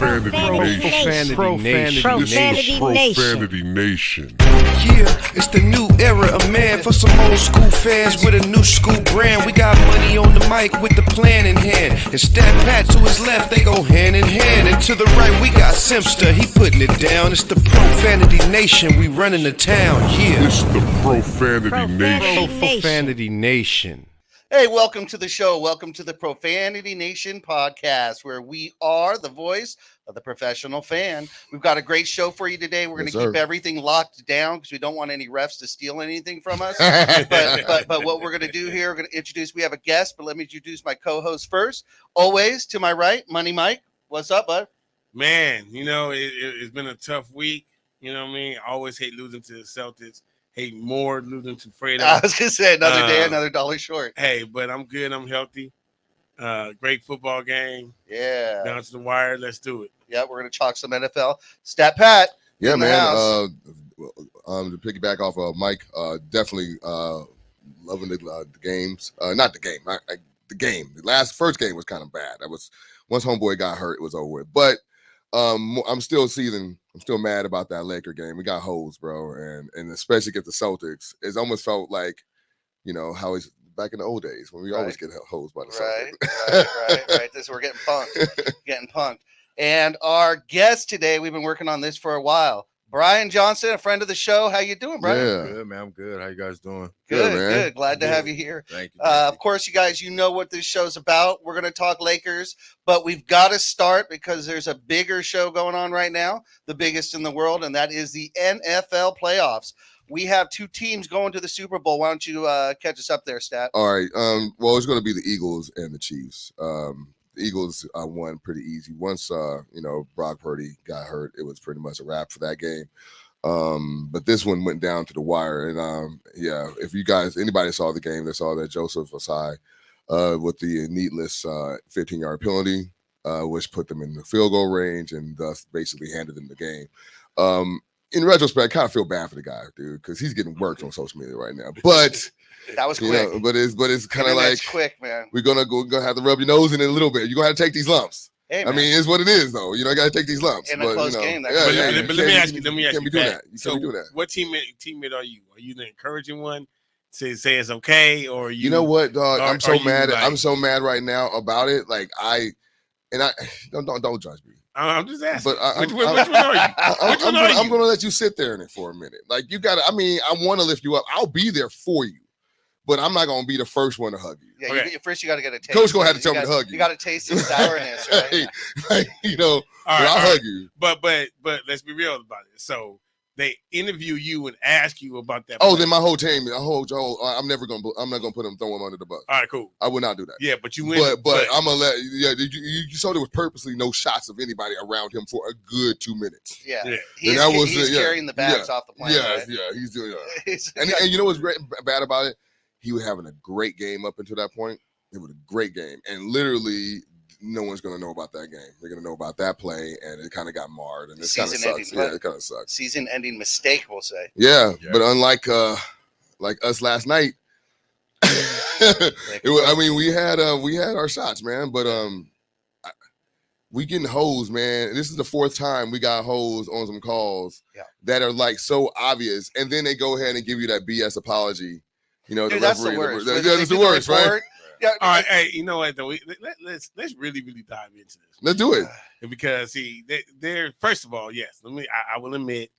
Profanity Nation. Yeah, it's the new era of man for some old school fans with a new school brand. We got money on the mic with the plan in hand. And Stat Pat to his left, they go hand in hand. And to the right, we got Simpster, he putting it down. It's the Profanity Nation, we running the town, yeah. It's the Profanity Nation. Profanity Nation. Hey, welcome to the show. Welcome to the Profanity Nation podcast, where we are the voice of the professional fan. We've got a great show for you today. We're going to keep everything locked down because we don't want any refs to steal anything from us. but what we're going to do here, we're going to introduce, we have a guest, but let me introduce my co-host first. Always to my right, Money Mike. What's up, bud? Man, you know, it's been a tough week. You know what I mean? I always hate losing to the Celtics. Hate more losing to Fredo. I was going to say another day, another dollar short. Hey, but I'm good. I'm healthy. Great football game. Yeah. Down to the wire. Let's do it. Yeah, we're going to talk some NFL. Stat Pat. Yeah, man. To piggyback off of Mike, definitely loving the games. Not the game. The game. The first game was kind of bad. That was once homeboy got hurt, it was over with. But I'm still seething. I'm still mad about that Laker game. We got hosed, bro, and especially against the Celtics. It almost felt like, you know, how it's back in the old days when we always get hosed by the Celtics. Right. We're getting punked. And our guest today, we've been working on this for a while. Brian Johnson, a friend of the show. How you doing, Brian? Yeah. Good, man. I'm good. How you guys doing? Good. Glad to have you here. Thank you. Of course, you guys, you know what this show's about. We're going to talk Lakers, but we've got to start because there's a bigger show going on right now, the biggest in the world, and that is the NFL playoffs. We have two teams going to the Super Bowl. Why don't you catch us up there, Stat? All right. Well, it's going to be the Eagles and the Chiefs. The Eagles won pretty easy. Once Brock Purdy got hurt, it was pretty much a wrap for that game. But this one went down to the wire. And if you guys, anybody saw the game, they saw that Joseph Asai with the needless 15-yard penalty, which put them in the field goal range and thus basically handed them the game. In retrospect, I kind of feel bad for the guy, dude, because he's getting worked on social media right now. But that was quick. But it's kind of like quick, man. We're gonna have to rub your nose in it a little bit. You're gonna have to take these lumps. Hey, I mean, it's what it is, though. You know, you got to take these lumps. In a close game. But let me ask you. You can't be doing that. So, what teammate are you? Are you the encouraging one to say it's okay, or you? You know what, dog? I'm so mad. Like, I'm so mad right now about it. Like I don't judge me. I'm just asking. But which one are you? I'm gonna let you sit there in it for a minute. Like you got to. I mean, I want to lift you up. I'll be there for you. But I'm not gonna be the first one to hug you. Yeah, okay. First you got to get a taste. Coach gonna have to tell me to hug you. You got to taste the sourness, right? Like, I'll hug you. But let's be real about it. So they interview you and ask you about that. Oh, then my whole team, I'm not gonna throw him under the bus. All right, cool. I would not do that. Yeah, but you win. But I'm gonna let. Yeah, you saw there was purposely no shots of anybody around him for a good 2 minutes. Yeah. He's carrying the bags off the plane. Yeah, right? yeah, he's doing. And you know what's bad about it? He was having a great game up until that point. It was a great game, and literally no one's gonna know about that game. They're gonna know about that play, and it kind of got marred, and it kind of sucks. Yeah, it kind of sucks. Season-ending mistake, we'll say. Yeah, but unlike us last night, we had our shots, man. But we getting hosed, man. This is the fourth time we got hosed on some calls that are like so obvious, and then they go ahead and give you that BS apology. You know, dude, the that's referee. the worst. That's the worst, right? Yeah. All right, hey, you know what though? Let's really dive into this. Let's do it. Because see, they're first of all, yes. I will admit,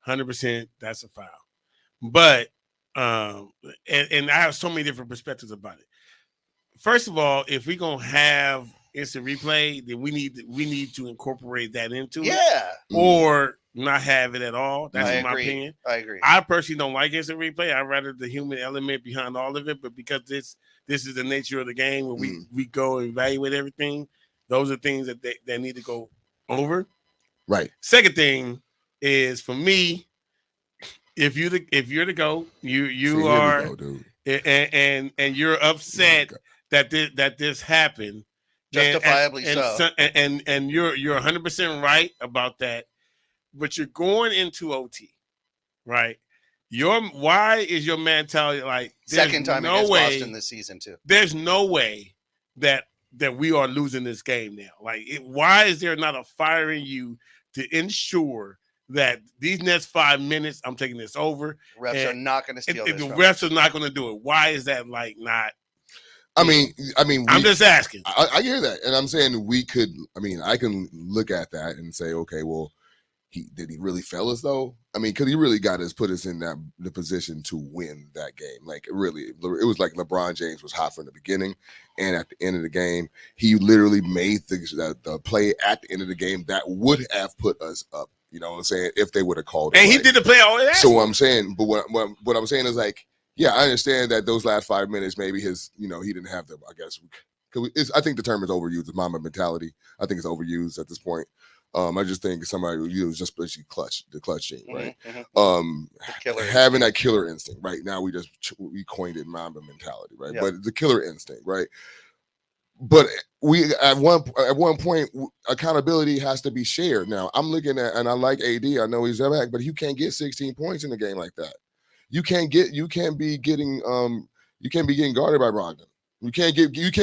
100% that's a foul. But and I have so many different perspectives about it. First of all, if we're gonna have instant replay, then we need to incorporate that into it. Or not have it at all. That's my opinion. I agree. I personally don't like instant replay. I'd rather the human element behind all of it, but because this is the nature of the game where we go and evaluate everything, those are things that they need to go over. Right. Second thing is for me, if you're the GOAT, you are and you're upset that this happened. Justifiably so. And you're 100% right about that. But you're going into OT, right? Why is your mentality like second time against Boston this season too? There's no way that that we are losing this game now? Like, why is there not a fire in you to ensure that these next 5 minutes, I'm taking this over? Refs are not going to steal this. The refs are not going to do it. Why is that like not? I mean, I'm just asking. I hear that, and I'm saying we could. I mean, I can look at that and say, okay, well, did he really fail us though? I mean, because he really put us in the position to win that game. Like, it was like LeBron James was hot from the beginning, and at the end of the game, he literally made the play at the end of the game that would have put us up. You know what I'm saying? If they would have called it. And he did the play all that. So what I'm saying, but what I'm saying is, like, yeah, I understand that those last 5 minutes, maybe he didn't have them. I guess I think the term is overused. The Mamba mentality. I think it's overused at this point. I just think somebody who used just especially the clutch gene, right? Having that killer instinct, right? Now we coined it Mamba mentality, right? But the killer instinct, right? But we at one point accountability has to be shared. Now I'm looking at, and I like AD. I know he's back, but you can't get 16 points in a game like that. You can't be getting guarded by Brogdon. You can't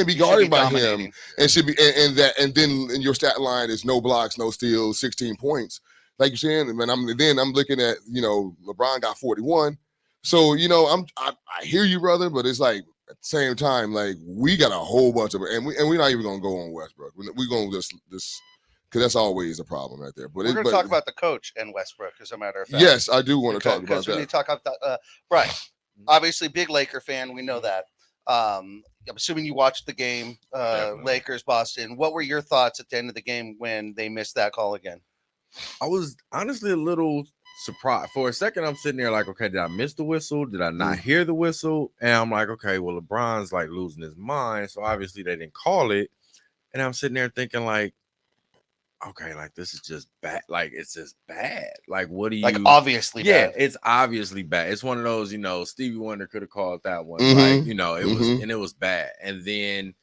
be guarded by him, and then your stat line is no blocks, no steals, 16 points. Like you're saying, and I'm looking at, LeBron got 41. So, I hear you, brother, but it's like at the same time, like, we got a whole bunch of, and we're not even gonna go on Westbrook. We're gonna just because that's always a problem right there. But we're gonna talk about the coach and Westbrook, as a matter of fact. Yes, I do want to talk about that. Because when you talk about right, obviously big Laker fan, we know that. I'm assuming you watched the game, Lakers, Boston. What were your thoughts at the end of the game when they missed that call again? I was honestly a little surprised. For a second, I'm sitting there like, okay, did I miss the whistle? Did I not hear the whistle? And I'm like, okay, well, LeBron's like losing his mind. So obviously they didn't call it. And I'm sitting there thinking like, okay, like, this is just bad. Like, it's just bad. Like, what do you... Like, obviously bad. Yeah, it's obviously bad. It's one of those, Stevie Wonder could have called that one. Like, it was bad. And then,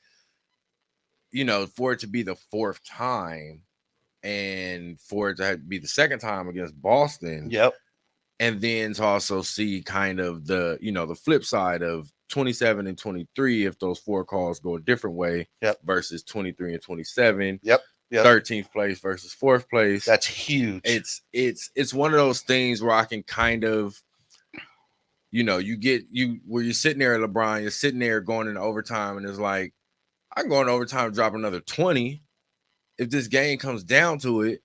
for it to be the fourth time and for it to be the second time against Boston. Yep. And then to also see kind of the, the flip side of 27 and 23, if those four calls go a different way versus 23 and 27. Yep. 13th place versus 4th place. That's huge. It's one of those things where I can kind of, where you're sitting there at LeBron, you're sitting there going into overtime, and it's like, I can go into overtime and drop another 20. If this game comes down to it,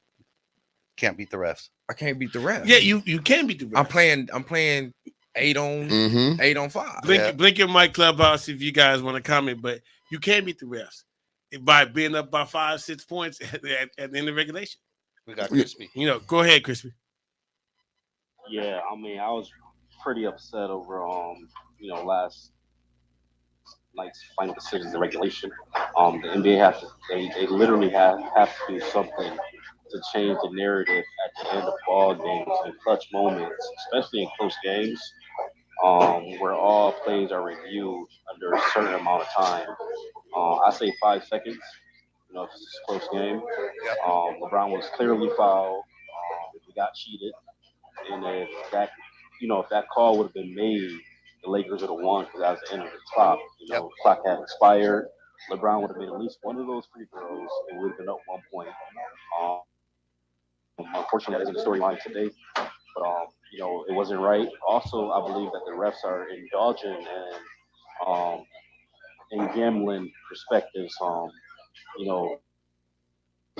can't beat the refs. I can't beat the refs. Yeah, you can beat the refs. I'm playing 8 on 5. Blink your mic, Clubhouse, if you guys want to comment, but you can beat the refs by being up by 5-6 points at the end of regulation. We got Crispy. Go ahead, Crispy. Yeah, I mean, I was pretty upset over last night's final decisions in regulation. The NBA they literally have to do something to change the narrative at the end of ball games and clutch moments, especially in close games, where all plays are reviewed under a certain amount of time. I say 5 seconds. If it's a close game. LeBron was clearly fouled. We got cheated, and if that call would have been made, the Lakers would have won because that was the end of the clock. Clock had expired. LeBron would have made at least one of those free throws, and we would have been up 1 point. Unfortunately, that isn't the storyline today, but it wasn't right. Also, I believe that the refs are indulging in gambling perspectives,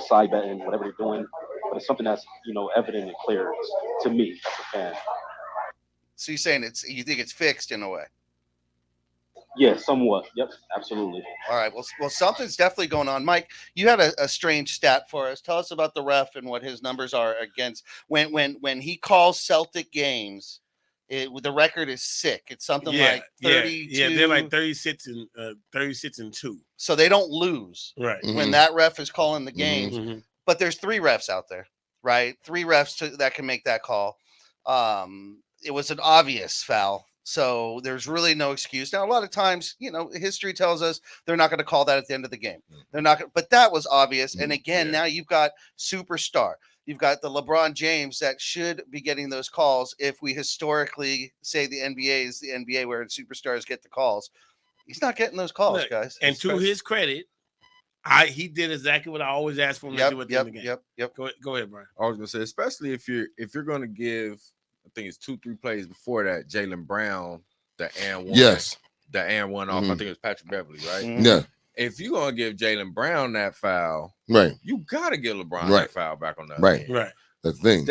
side betting, whatever they're doing, but it's something that's evident and clear to me as a fan. So you're saying you think it's fixed in a way? Yeah, somewhat. Yep, absolutely. All right. Well, something's definitely going on. Mike, you had a strange stat for us. Tell us about the ref and what his numbers are against when he calls Celtic games. The record is sick. It's something like 32. Yeah, they're like 36 and 2. So they don't lose when that ref is calling the games. Mm-hmm. But there's 3 refs out there, right? 3 refs that can make that call. It was an obvious foul. So there's really no excuse. Now, a lot of times, history tells us they're not going to call that at the end of the game. They're not but that was obvious. And again, now you've got superstar. You've got the LeBron James that should be getting those calls. If we historically say the NBA is the NBA where superstars get the calls, he's not getting those calls, guys. And to his credit, He did exactly what I always ask for him to do at the end of the game. Yep. Go ahead, Brian. I was gonna say, especially if you're gonna give, I think it's 2-3 plays before that, Jaylen Brown, the and one, the and one off. I think it was Patrick Beverly, right? Yeah. If you're gonna give Jaylen Brown that foul, right, you gotta give LeBron that foul back on that. Right. That's the thing.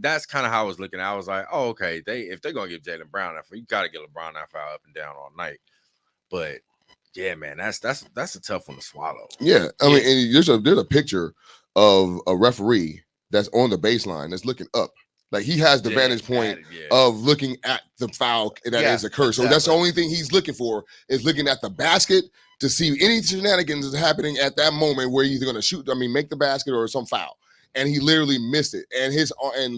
That's kind of how I was looking. I was like, oh, okay. If they're gonna give Jaylen Brown that foul, you gotta give LeBron that foul up and down all night. But yeah, man, that's a tough one to swallow. Yeah, I mean, and there's a picture of a referee that's on the baseline that's looking up. Like he has the vantage point of looking at the foul that is occurred. So that's the only thing he's looking for is looking at the basket to see any shenanigans is happening at that moment where he's either going to shoot, make the basket or some foul. And he literally missed it. And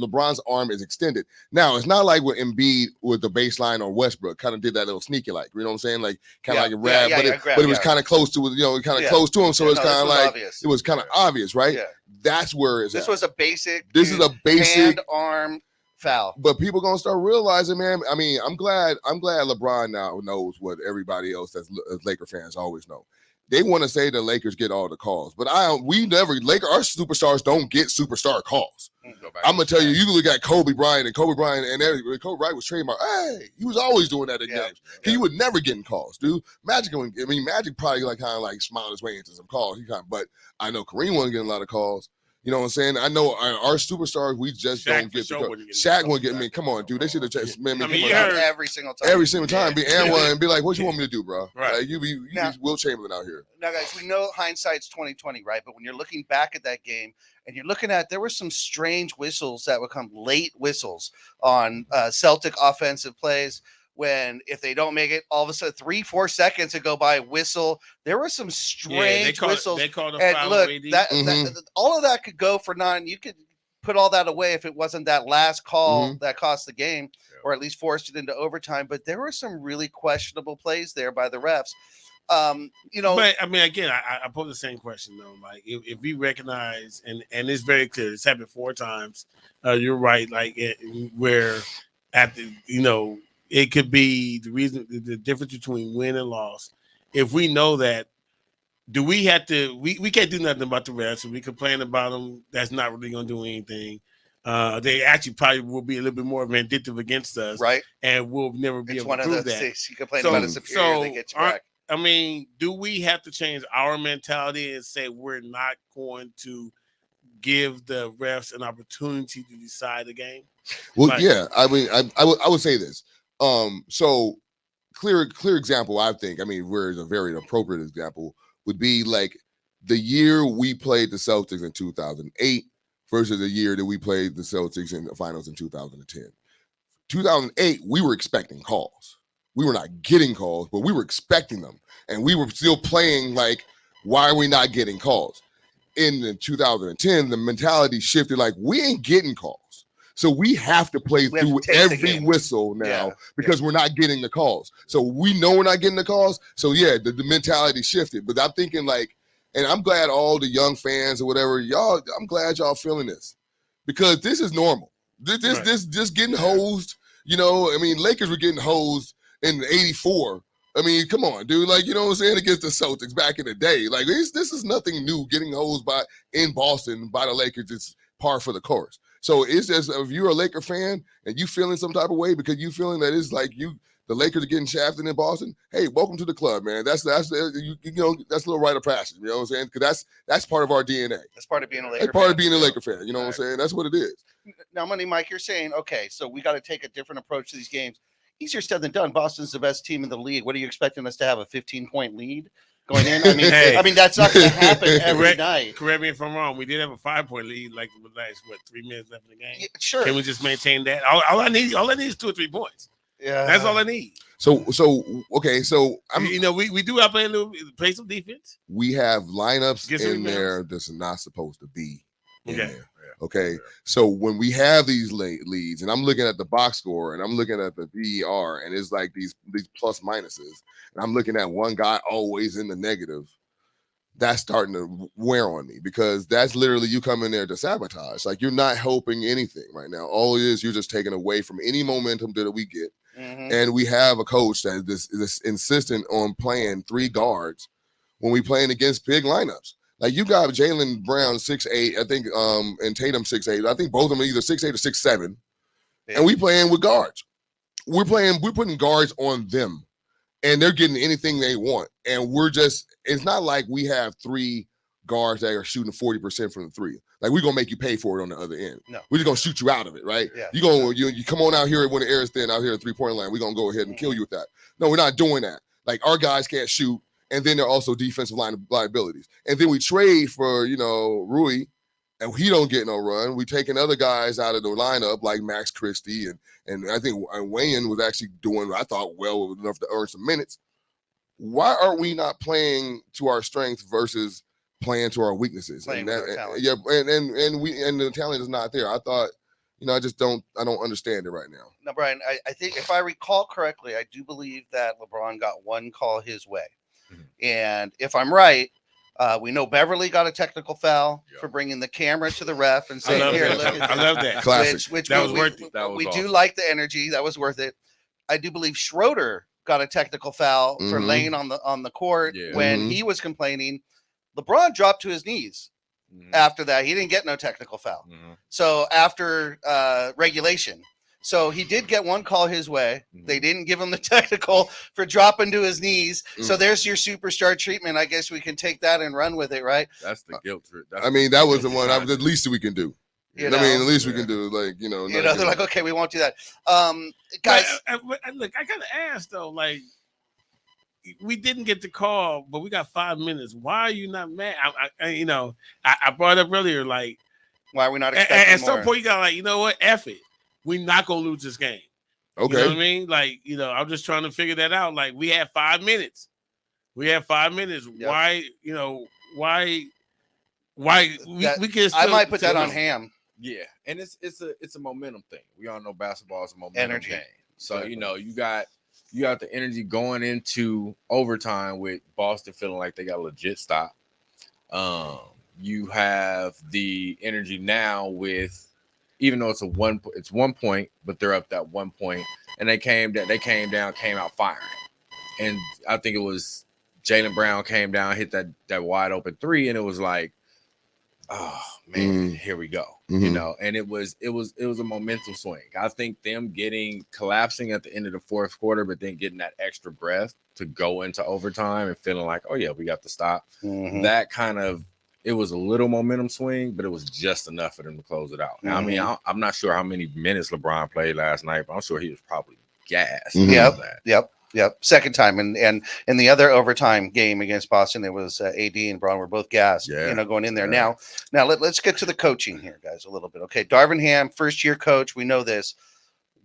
LeBron's arm is extended. Now, it's not like with Embiid with the baseline or Westbrook kind of did that little sneaky like, you know what I'm saying? Like kind of like a grab, but it was kind of close to, close to him. So it's kind of like, obvious. It was kind of obvious, right? Yeah. That's where it's This was a basic hand arm foul. But people gonna start realizing, man. I mean, I'm glad LeBron now knows what everybody else as Laker fans always know. They want to say the Lakers get all the calls, but our superstars don't get superstar calls. I'm gonna tell you, you look at Kobe Bryant and Kobe Bryant was trademark. Hey, he was always doing that in games. He would never get calls, dude. Magic probably kind of smiled his way into some calls. But I know Kareem wasn't getting a lot of calls. You know what I'm saying? I know our superstars, we just don't get the calls. Shaq wouldn't get. I mean, come on, dude. They should have just every single time. Every single time, be and one and be like, "What you want me to do, bro?" Right? Like, you be Will Chamberlain out here. Now, guys, we know hindsight's 20/20, right? But when you're looking back at that game and you're looking at, there were some strange whistles that would come, late whistles on Celtic offensive plays. When if they don't make it, all of a sudden 3-4 seconds to go by, whistle. There were some strange whistles. They called a foul. Look, all of that could go for none. You could put all that away if it wasn't that last call that cost the game, or at least forced it into overtime. But there were some really questionable plays there by the refs. But I mean, again, I pose the same question though. Like, if we recognize, and it's very clear, it's happened 4 times. You're right. Like where at the it could be the reason, the difference between win and loss. If we know that, do we have to? We can't do nothing about the refs. So we complain about them. That's not really going to do anything. They actually probably will be a little bit more vindictive against us, right? And we'll never be able to prove that. You complain about a superior, they get you back. I mean, do we have to change our mentality and say we're not going to give the refs an opportunity to decide the game? Well, I mean, I would say this. So clear example, I think, where is a very appropriate example would be like the year we played the Celtics in 2008 versus the year that we played the Celtics in the finals in 2010. 2008, we were expecting calls. We were not getting calls, but we were expecting them. And we were still playing like, why are we not getting calls? In 2010, the mentality shifted like, we ain't getting calls. So we have to play through every whistle now because we're not getting the calls. So we know we're not getting the calls. So the mentality shifted. But I'm thinking like, and I'm glad all the young fans or whatever, I'm glad y'all feeling this because this is normal. This getting hosed, Lakers were getting hosed in '84. Come on, dude. Like, you know what I'm saying? Against the Celtics back in the day. Like, this is nothing new. Getting hosed in Boston by the Lakers is par for the course. So it's just, if you're a Laker fan and you feeling some type of way because you feeling that it's like the Lakers are getting shafted in Boston, hey, welcome to the club, man. That's a little rite of passage. You know what I'm saying? Because that's part of our DNA. That's part of being a Laker fan. That's part of being a Laker fan. You know what I'm saying? That's what it is. Now, Money Mike, you're saying, okay, so we got to take a different approach to these games. Easier said than done. Boston's the best team in the league. What are you expecting us to have, a 15-point lead going in? That's not going to happen every night. Correct me if I'm wrong. We did have a 5-point lead, like the last 3 minutes left in the game. Yeah, sure. Can we just maintain that? All I need is 2 or 3 points. Yeah, that's all I need. So okay. So we do have to play some defense. We have lineups in there that's not supposed to be in there. Okay, so when we have these leads, and I'm looking at the box score, and I'm looking at the VAR, and it's like these plus minuses, and I'm looking at one guy always in the negative, that's starting to wear on me because that's literally you come in there to sabotage. Like, you're not helping anything right now. All it is, you're just taking away from any momentum that we get. And we have a coach that is insistent on playing 3 guards when we playing against big lineups. Like you got Jaylen Brown 6'8", I think, and Tatum 6'8". I think both of them are either 6'8" or 6'7", and we playing with guards. We're putting guards on them, and they're getting anything they want. And it's not like we have 3 guards that are shooting 40% from the 3. Like we're gonna make you pay for it on the other end. No, we're just gonna shoot you out of it, right? Yeah. You come on out here when the air is thin out here at 3-point line. We're gonna go ahead and kill you with that. No, we're not doing that. Like our guys can't shoot, and then they're also defensive line liabilities. And then we trade for Rui, and he don't get no run. We taking other guys out of the lineup like Max Christie, and I think Wayne was actually doing, I thought, well enough to earn some minutes. Why are we not playing to our strengths versus playing to our weaknesses? And the talent is not there. I thought, I don't understand it right now. No, Brian, I think if I recall correctly, I do believe that LeBron got one call his way. And if I'm right, we know Beverly got a technical foul for bringing the camera to the ref and saying, "Here, look at this." I love that. Classic. Which that was worth it. We do like the energy. That was worth it. I do believe Schroeder got a technical foul for laying on the court when he was complaining. LeBron dropped to his knees after that. He didn't get no technical foul. So after regulation. So he did get one call his way. They didn't give him the technical for dropping to his knees. So there's your superstar treatment. I guess we can take that and run with it, right? That's the guilt trip. That was the one. That was the least we can do. The least we can do. Like, they're like, okay, we won't do that. Guys, look, I gotta ask though. Like, we didn't get the call, but we got 5 minutes. Why are you not mad? I brought up earlier, like, why are we not expecting at some point you got like, you know what? F it. We're not gonna lose this game. Okay. You know what I mean? Like, I'm just trying to figure that out. Like, we had 5 minutes. Yep. Why, we can still, I might put that on Ham. Yeah. And it's a momentum thing. We all know basketball is a momentum game. So, you got the energy going into overtime with Boston feeling like they got a legit stop. You have the energy now with, even though it's 1 point, but they're up that 1 point, and they came out firing. And I think it was Jaylen Brown came down, hit that wide open 3, and it was like, oh man, here we go. And it was a momentum swing. I think them collapsing at the end of the fourth quarter, but then getting that extra breath to go into overtime and feeling like, oh yeah, we got to stop. That kind of, it was a little momentum swing, but it was just enough for them to close it out. Now, I mean, I'm not sure how many minutes LeBron played last night, but I'm sure he was probably gassed. Yep. Second time, and in the other overtime game against Boston, it was AD and Braun were both gassed. Going in there. Now let's get to the coaching here, guys, a little bit. Okay, Darvin Ham, first year coach. We know this.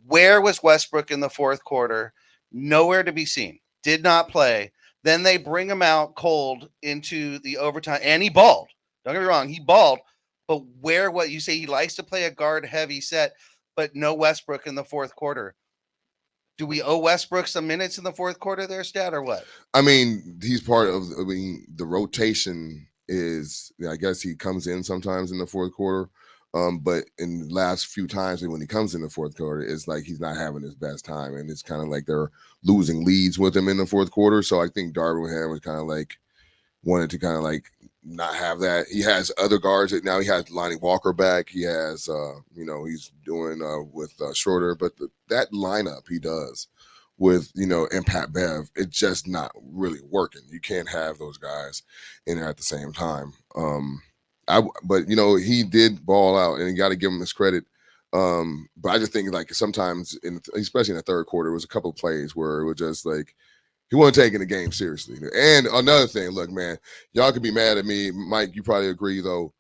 Where was Westbrook in the fourth quarter? Nowhere to be seen. Did not play. Then they bring him out cold into the overtime, and he balled. Don't get me wrong, he balled. But what you say, he likes to play a guard heavy set, but no Westbrook in the fourth quarter. Do we owe Westbrook some minutes in the fourth quarter there, Stat, or what? I mean, he's part of, the rotation is, I guess he comes in sometimes in the fourth quarter. But in the last few times when he comes in the fourth quarter, it's like he's not having his best time. And it's kind of like they're losing leads with him in the fourth quarter. So I think Darvin Ham was kind of like wanted to kind of like not have that. He has other guards. Now he has Lonnie Walker back. He has, he's doing with Schroeder. But that lineup he does with, and Pat Bev, it's just not really working. You can't have those guys in there at the same time. But he did ball out, and you got to give him his credit. But I just think like sometimes, especially in the third quarter, it was a couple of plays where it was just like he wasn't taking the game seriously. And another thing, look, man, y'all could be mad at me, Mike. You probably agree though.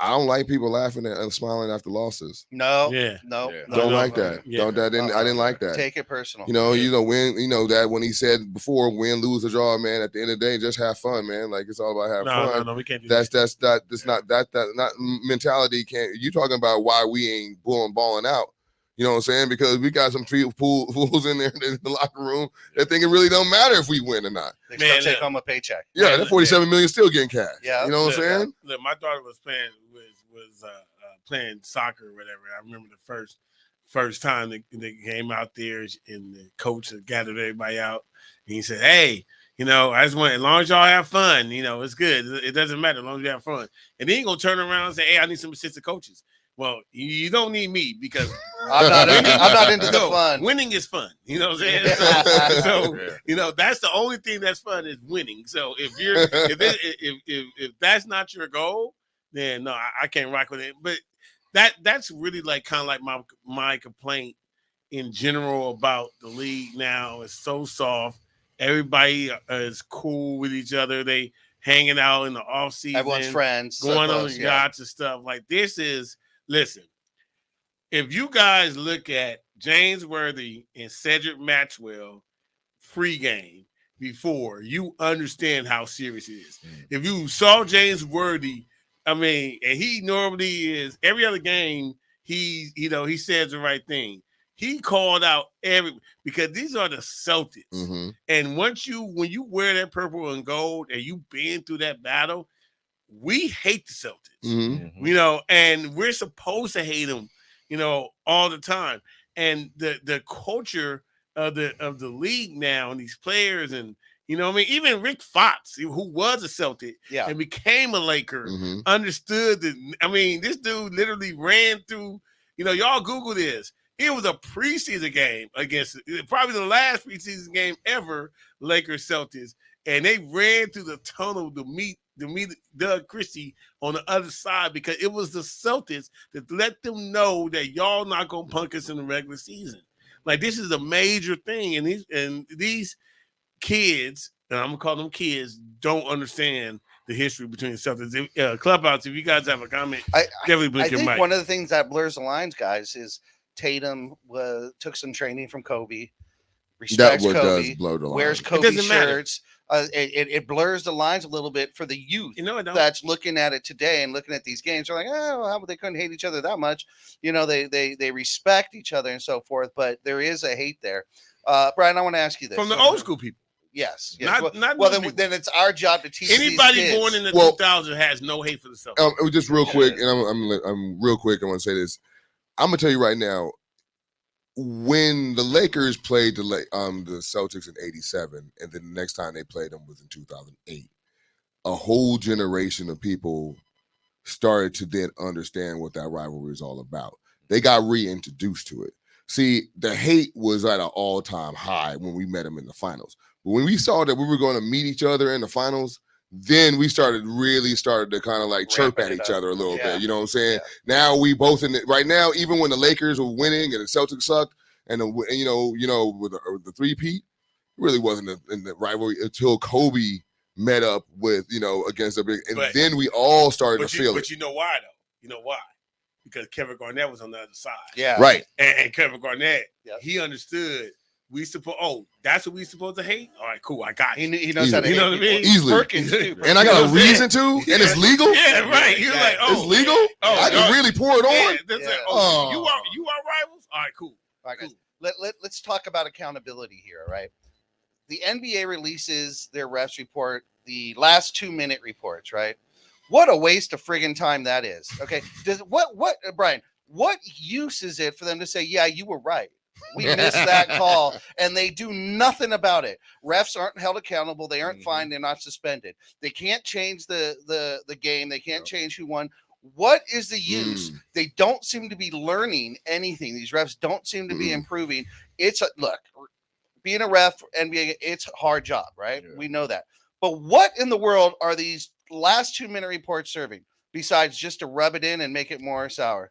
I don't like people laughing and smiling after losses. No. Don't like that. Yeah. I didn't like that. Take it personal. When that when he said before, win, lose, or draw, man. At the end of the day, just have fun, man. Like it's all about having fun. No, we can't do That's not that mentality. Can't you talking about why we ain't balling out? You know what I'm saying? Because we got some fools in there in the locker room that think it really don't matter if we win or not. They still take home a paycheck. Yeah, that $47 million still getting cash. Yeah, you know what I'm saying? Look, my daughter was playing soccer or whatever. I remember the first time they came out there and the coach had gathered everybody out. And he said, "Hey, I just want, as long as y'all have fun, it's good. It doesn't matter as long as you have fun. And then you're gonna turn around and say, "Hey, I need some assistant coaches." Well, you don't need me because I'm not into the fun. Winning is fun. You know what I'm saying? So that's the only thing that's fun is winning. So if that's not your goal, then no, I can't rock with it. But that's really like kind of like my complaint in general about the league now. It's so soft. Everybody is cool with each other. They hanging out in the off season. Everyone's friends. Going on yachts and stuff. Like this is, listen, if you guys look at James Worthy and Cedric Maxwell pregame before, you understand how serious it is. If you saw James Worthy, and he normally is every other game, he says the right thing. He called out because these are the Celtics. Mm-hmm. And when you wear that purple and gold and you've been through that battle, we hate the Celtics, Mm-hmm. And we're supposed to hate them, all the time. And the culture of the league now and these players and, even Rick Fox, who was a Celtic and became a Laker, understood that, this dude literally ran through, y'all Google this. It was a preseason game against probably the last preseason game ever, Lakers Celtics, and they ran through the tunnel to meet Doug Christie on the other side because it was the Celtics that let them know that y'all not gonna punk us in the regular season. Like this is a major thing, and these kids, and I'm gonna call them kids, don't understand the history between the Celtics. Clubhouse, if you guys have a comment, definitely blink your mic. I think one of the things that blurs the lines, guys, is Tatum took some training from Kobe, respects Kobe, wears Kobe shirts. It blurs the lines a little bit for the youth that's looking at it today and looking at these games. They're like, oh, they couldn't hate each other that much. They respect each other and so forth, but there is a hate there. Brian, I want to ask you this. From the old school people. Yes. Not then it's our job to teach anybody born in the 2000s has no hate for the Celtics. Just real quick, and I'm real quick. I want to say this. I'm gonna tell you right now, when the Lakers played the Celtics in '87, and then the next time they played them was in 2008, a whole generation of people started to then understand what that rivalry is all about. They got reintroduced to it. See, the hate was at an all-time high when we met them in the finals. But when we saw that we were going to meet each other in the finals, then we started to kind of like chirp at each other a little bit. You know what I'm saying? Yeah. Now we both in it right now, even when the Lakers were winning and the Celtics sucked, and with the three-peat, it really wasn't in the rivalry until Kobe met up with, against the big, and then we all started to feel it. But you know why though? You know why? Because Kevin Garnett was on the other side. Yeah. Right. And Kevin Garnett, he understood. That's what we supposed to hate? All right, cool. I got you. He knows how to hate. You know what I mean? Easily. And I got a reason to, and it's legal? Yeah, right. You're like, it's legal? I can really pour it on? You are rivals? All right, cool. All right, guys. Let's talk about accountability here, all right? The NBA releases their refs report, the last 2-minute reports, right? What a waste of friggin' time that is. Okay. Brian, what use is it for them to say, yeah, you were right? We missed that call, and they do nothing about it. Refs aren't held accountable. They aren't fined. They're not suspended. They can't change the game. They can't change who won. What is the use? They don't seem to be learning anything. These refs don't seem to be improving. Look, being a ref, NBA, it's a hard job, right? Yeah. We know that. But what in the world are these last 2-minute reports serving? Besides just to rub it in and make it more sour.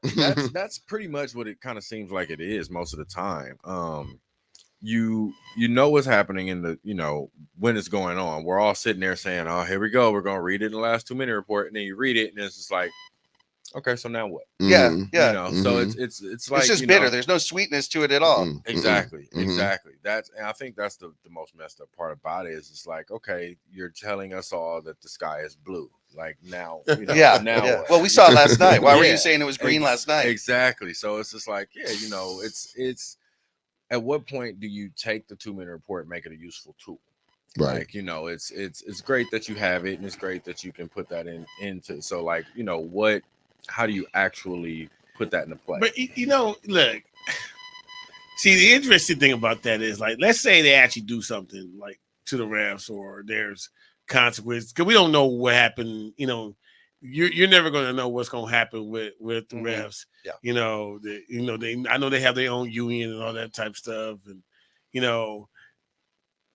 That's pretty much what it kind of seems like it is most of the time. You know what's happening in the, when it's going on. We're all sitting there saying, oh, here we go. We're going to read it in the last 2-minute report. And then you read it and it's just like, okay, so now what? Yeah. So it's like, it's just bitter. There's no sweetness to it at all. Exactly. And I think that's the most messed up part about it is it's like, okay, you're telling us all that the sky is blue. Like now, now. Well, we saw it last night. Why were you saying it was green last night? Exactly. So it's just like, it's at what point do you take the 2-minute report and make it a useful tool? Right. Like, it's great that you have it and it's great that you can put that into. So like, how do you actually put that into play? But look, see, the interesting thing about that is like, let's say they actually do something like to the refs or there's consequences because we don't know what happened. You know, you're never going to know what's going to happen with the refs. Yeah. You know, I know they have their own union and all that type of stuff, and you know,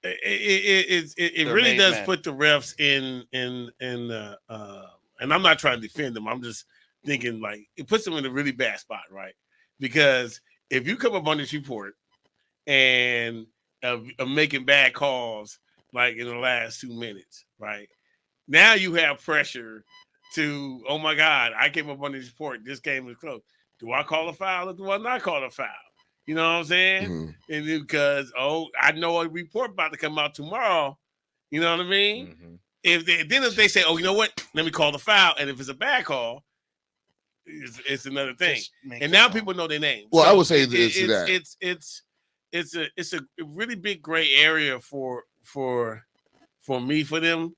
it really does put the refs in and I'm not trying to defend them. I'm just thinking like it puts them in a really bad spot, right? Because if you come up on this report and of making bad calls like in the last 2 minutes, right? Now you have pressure to, oh my God, I came up on this report. This game is close. Do I call a foul or do I not call a foul? You know what I'm saying? Mm-hmm. And because, I know a report about to come out tomorrow. You know what I mean? Mm-hmm. If they say, you know what? Let me call the foul. And if it's a bad call, it's another thing. And now people know their names. Well, so I would say it's a really big gray area for them.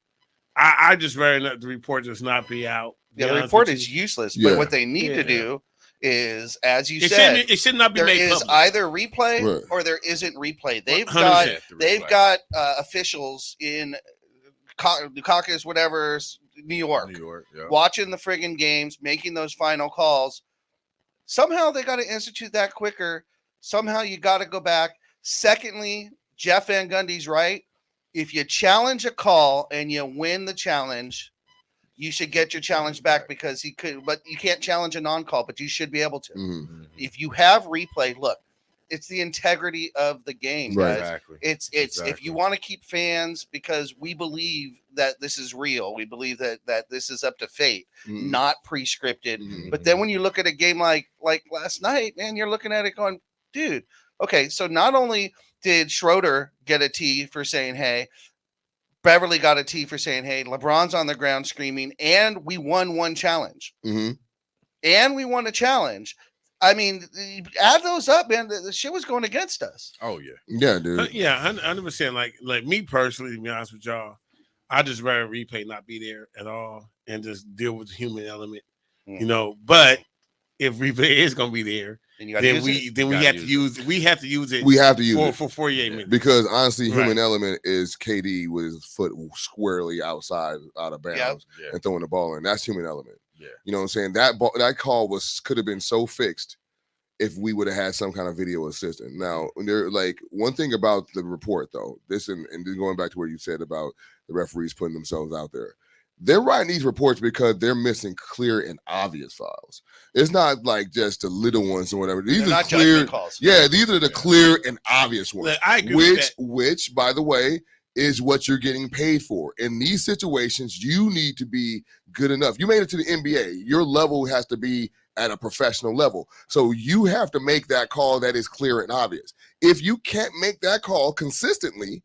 I just rather the report just not be out. Yeah, the report is useless. But what they need to do is, as you said, it should not be made there is public. either replay or there isn't replay. They've got officials in Dukakis, whatever, New York, watching the friggin' games, making those final calls. Somehow they got to institute that quicker. Somehow you got to go back. Secondly, Jeff Van Gundy's right. If you challenge a call and you win the challenge, you should get your challenge back because but you can't challenge a non-call, but you should be able to. Mm-hmm. If you have replay, look, it's the integrity of the game, guys. Exactly. It's if you want to keep fans, because we believe that this is real. We believe that this is up to fate, not pre-scripted. Mm-hmm. But then when you look at a game like last night, man, you're looking at it going, dude, okay, so not only did Schroeder get a T for saying, hey, Beverly got a T for saying, hey, LeBron's on the ground screaming, and we won one challenge. Mm-hmm. And we won a challenge. I mean, add those up, man. The shit was going against us. Oh, yeah. Yeah, dude. Yeah, 100%. Like me personally, to be honest with y'all, I just rather replay not be there at all and just deal with the human element, you know. But if replay is going to be there, then we have to use it for 48 minutes. Because honestly, human element is KD with his foot squarely out of bounds and throwing the ball in. That's human element. Yeah. You know what I'm saying? That call could have been so fixed if we would have had some kind of video assistant. Now, one thing about the report though, this and then going back to what you said about the referees putting themselves out there. They're writing these reports because they're missing clear and obvious fouls. It's not like just the little ones or whatever. These are clear calls. Yeah, these are the clear and obvious ones. Look, I agree with that. Which, by the way, is what you're getting paid for. In these situations, you need to be good enough. You made it to the NBA. Your level has to be at a professional level. So you have to make that call that is clear and obvious. If you can't make that call consistently,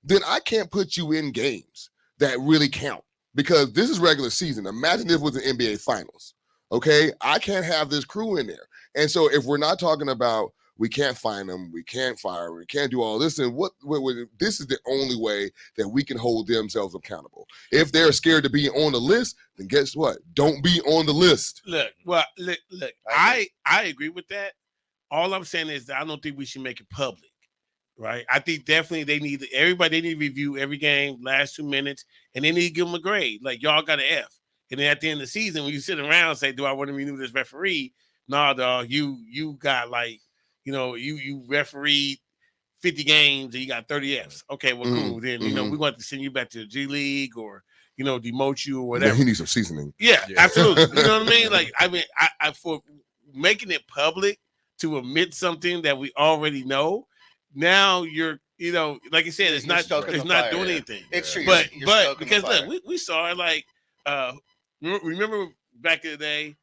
then I can't put you in games that really count. Because this is regular season. Imagine if it was an NBA Finals, okay? I can't have this crew in there. And so if we're not talking about we can't fine them, we can't fire them, we can't do all this, and what this is the only way that we can hold themselves accountable. If they're scared to be on the list, then guess what? Don't be on the list. Look, I agree with that. All I'm saying is that I don't think we should make it public. Right, I think definitely everybody need to review every game, last 2 minutes, and they need to give them a grade. Like y'all got an F, and then at the end of the season, when you sit around and say, "Do I want to renew this referee?" Nah, dog, you got you refereed 50 games and you got 30 Fs. Okay, well, cool. Then we want to send you back to the G League or demote you or whatever. Yeah, he needs some seasoning. Yeah, absolutely. You know what I mean? Like, I for making it public to admit something that we already know. Now you're, like I said, it's not doing anything. It's true. But because look, we saw it like, remember back in the day,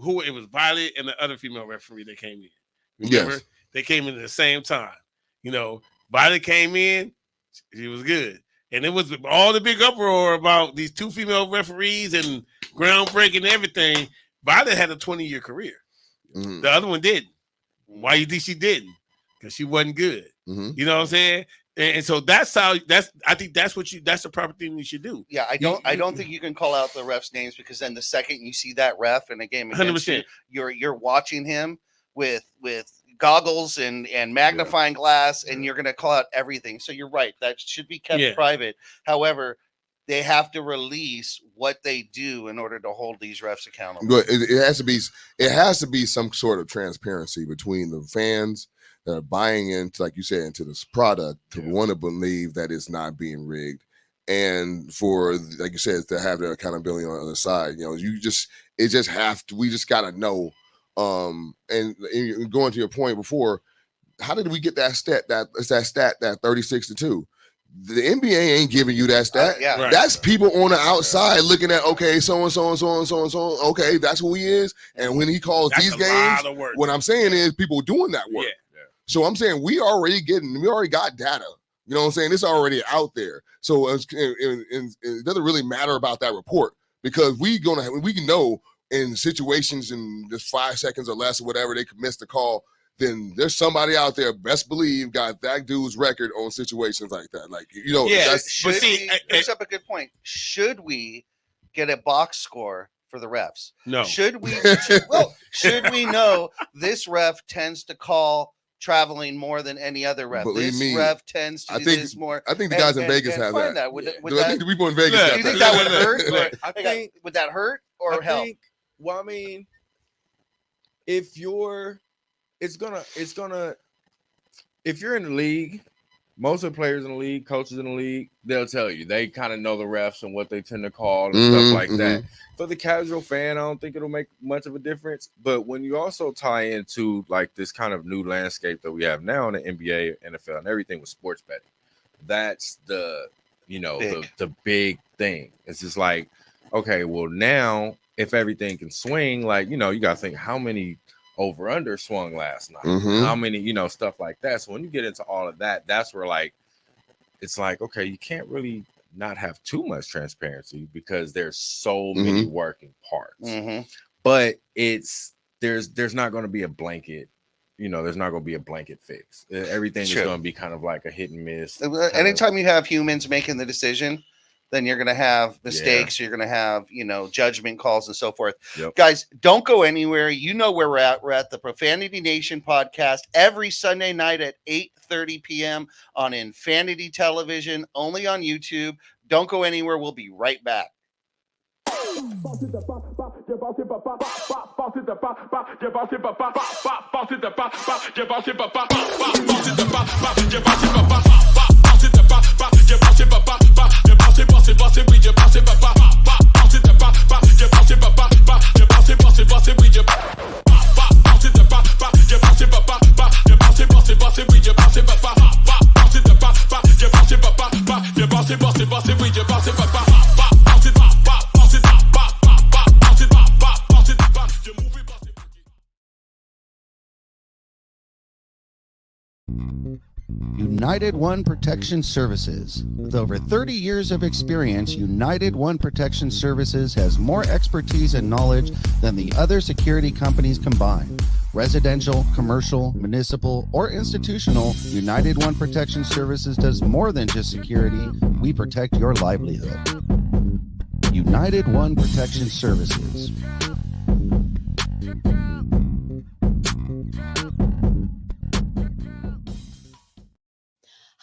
who it was Violet and the other female referee that came in. Remember, they came in at the same time. Violet came in, she was good, and it was all the big uproar about these two female referees and groundbreaking everything. Violet had a 20-year career. Mm-hmm. The other one didn't. Why you think she didn't? Because she wasn't good. Mm-hmm. You know what I'm saying? And so I think that's the proper thing you should do. Yeah, I don't think you can call out the ref's names, because then the second you see that ref in a game against 100%. you're watching him with goggles and magnifying glass, and you're going to call out everything. So you're right. That should be kept private. However, they have to release what they do in order to hold these refs accountable. But it has to be some sort of transparency between the fans that are buying into, like you said, into this product to want to believe that it's not being rigged, and for, like you said, to have the accountability on the other side. We just got to know. And going to your point before, how did we get that stat? That 36-2. The NBA ain't giving you that stat. That's people on the outside looking at, okay, so and so. Okay, that's who he is. And when he calls these games, what I'm saying is people doing that work. So I'm saying we already got data. You know what I'm saying? It's already out there. So it doesn't really matter about that report, because we can know in situations in just 5 seconds or less or whatever, they could miss the call. Then there's somebody out there, best believe, got that dude's record on situations like that. Like, brings up a good point. Should we get a box score for the refs? No. Should we know this ref tends to call traveling more than any other ref? Ref tends to do this more. I think the guys in Vegas have that. I think the people in Vegas have that. Do you think that would hurt? Would that hurt or help? Well, I mean, if you're in the league, most of the players in the league, coaches in the league, they'll tell you they kind of know the refs and what they tend to call and stuff like that. For the casual fan, I don't think it'll make much of a difference. But when you also tie into like this kind of new landscape that we have now in the NBA, NFL, and everything with sports betting, that's the big thing. It's just like, okay, well, now if everything can swing, like, you got to think how many over under swung last night, how many, stuff like that. So when you get into all of that, that's where like it's like, okay, you can't really not have too much transparency because there's so many working parts. But there's not going to be a blanket, there's not going to be a blanket fix. Everything is going to be kind of like a hit and miss. Anytime you have humans making the decision, then you're going to have mistakes. You're going to have, judgment calls and so forth. Guys, don't go anywhere. You know where we're at. We're at the Profanity Nation podcast every Sunday night at 8:30 p.m. on Infinity Television, only on YouTube. Don't go anywhere. We'll be right back. United One Protection Services. With over 30 years of experience, United One Protection Services has more expertise and knowledge than the other security companies combined. Residential, commercial, municipal, or institutional, United One Protection Services does more than just security. We protect your livelihood. United One Protection Services.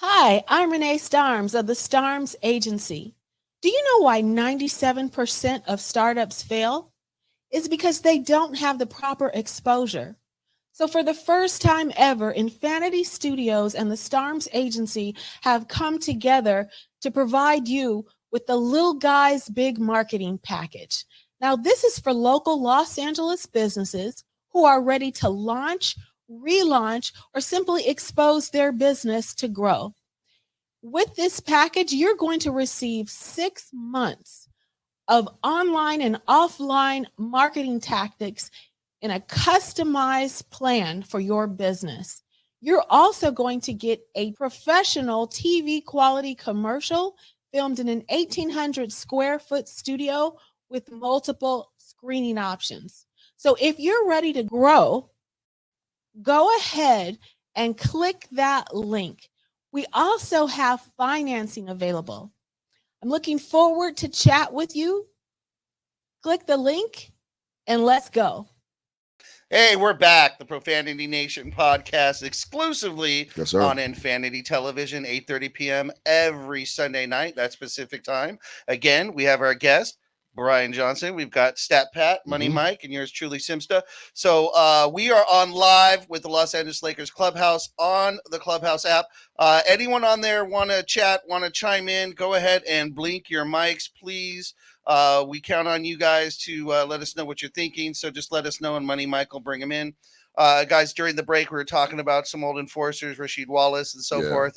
Hi, I'm Renee Starms of the Starms Agency. Do you know why 97% of startups fail? It's because they don't have the proper exposure. So for the first time ever, Infinity Studios and the Starms Agency have come together to provide you with the Little Guys Big Marketing Package. Now, this is for local Los Angeles businesses who are ready to launch, relaunch, or simply expose their business to grow. With this package, you're going to receive 6 months of online and offline marketing tactics in a customized plan for your business. You're also going to get a professional TV quality commercial filmed in an 1,800 square foot studio with multiple screening options. So if you're ready to grow, go ahead and click that link. We also have financing available. I'm looking forward to chat with you. Click the link and let's go. Hey, we're back. The Profanity Nation podcast exclusively Yes, sir. on Infinity Television, 8:30 p.m. every Sunday night. That's Pacific time. Again, we have our guest, Brian Johnson. We've got Stat Pat, Money Mike, and yours truly, Simsta. So we are on live with the Los Angeles Lakers Clubhouse on the Clubhouse app. Anyone on there want to chat, want to chime in, go ahead and blink your mics, please. We count on you guys to let us know what you're thinking. So just let us know, and Money Mike will bring them in. Guys, during the break, we were talking about some old enforcers, Rasheed Wallace and so forth,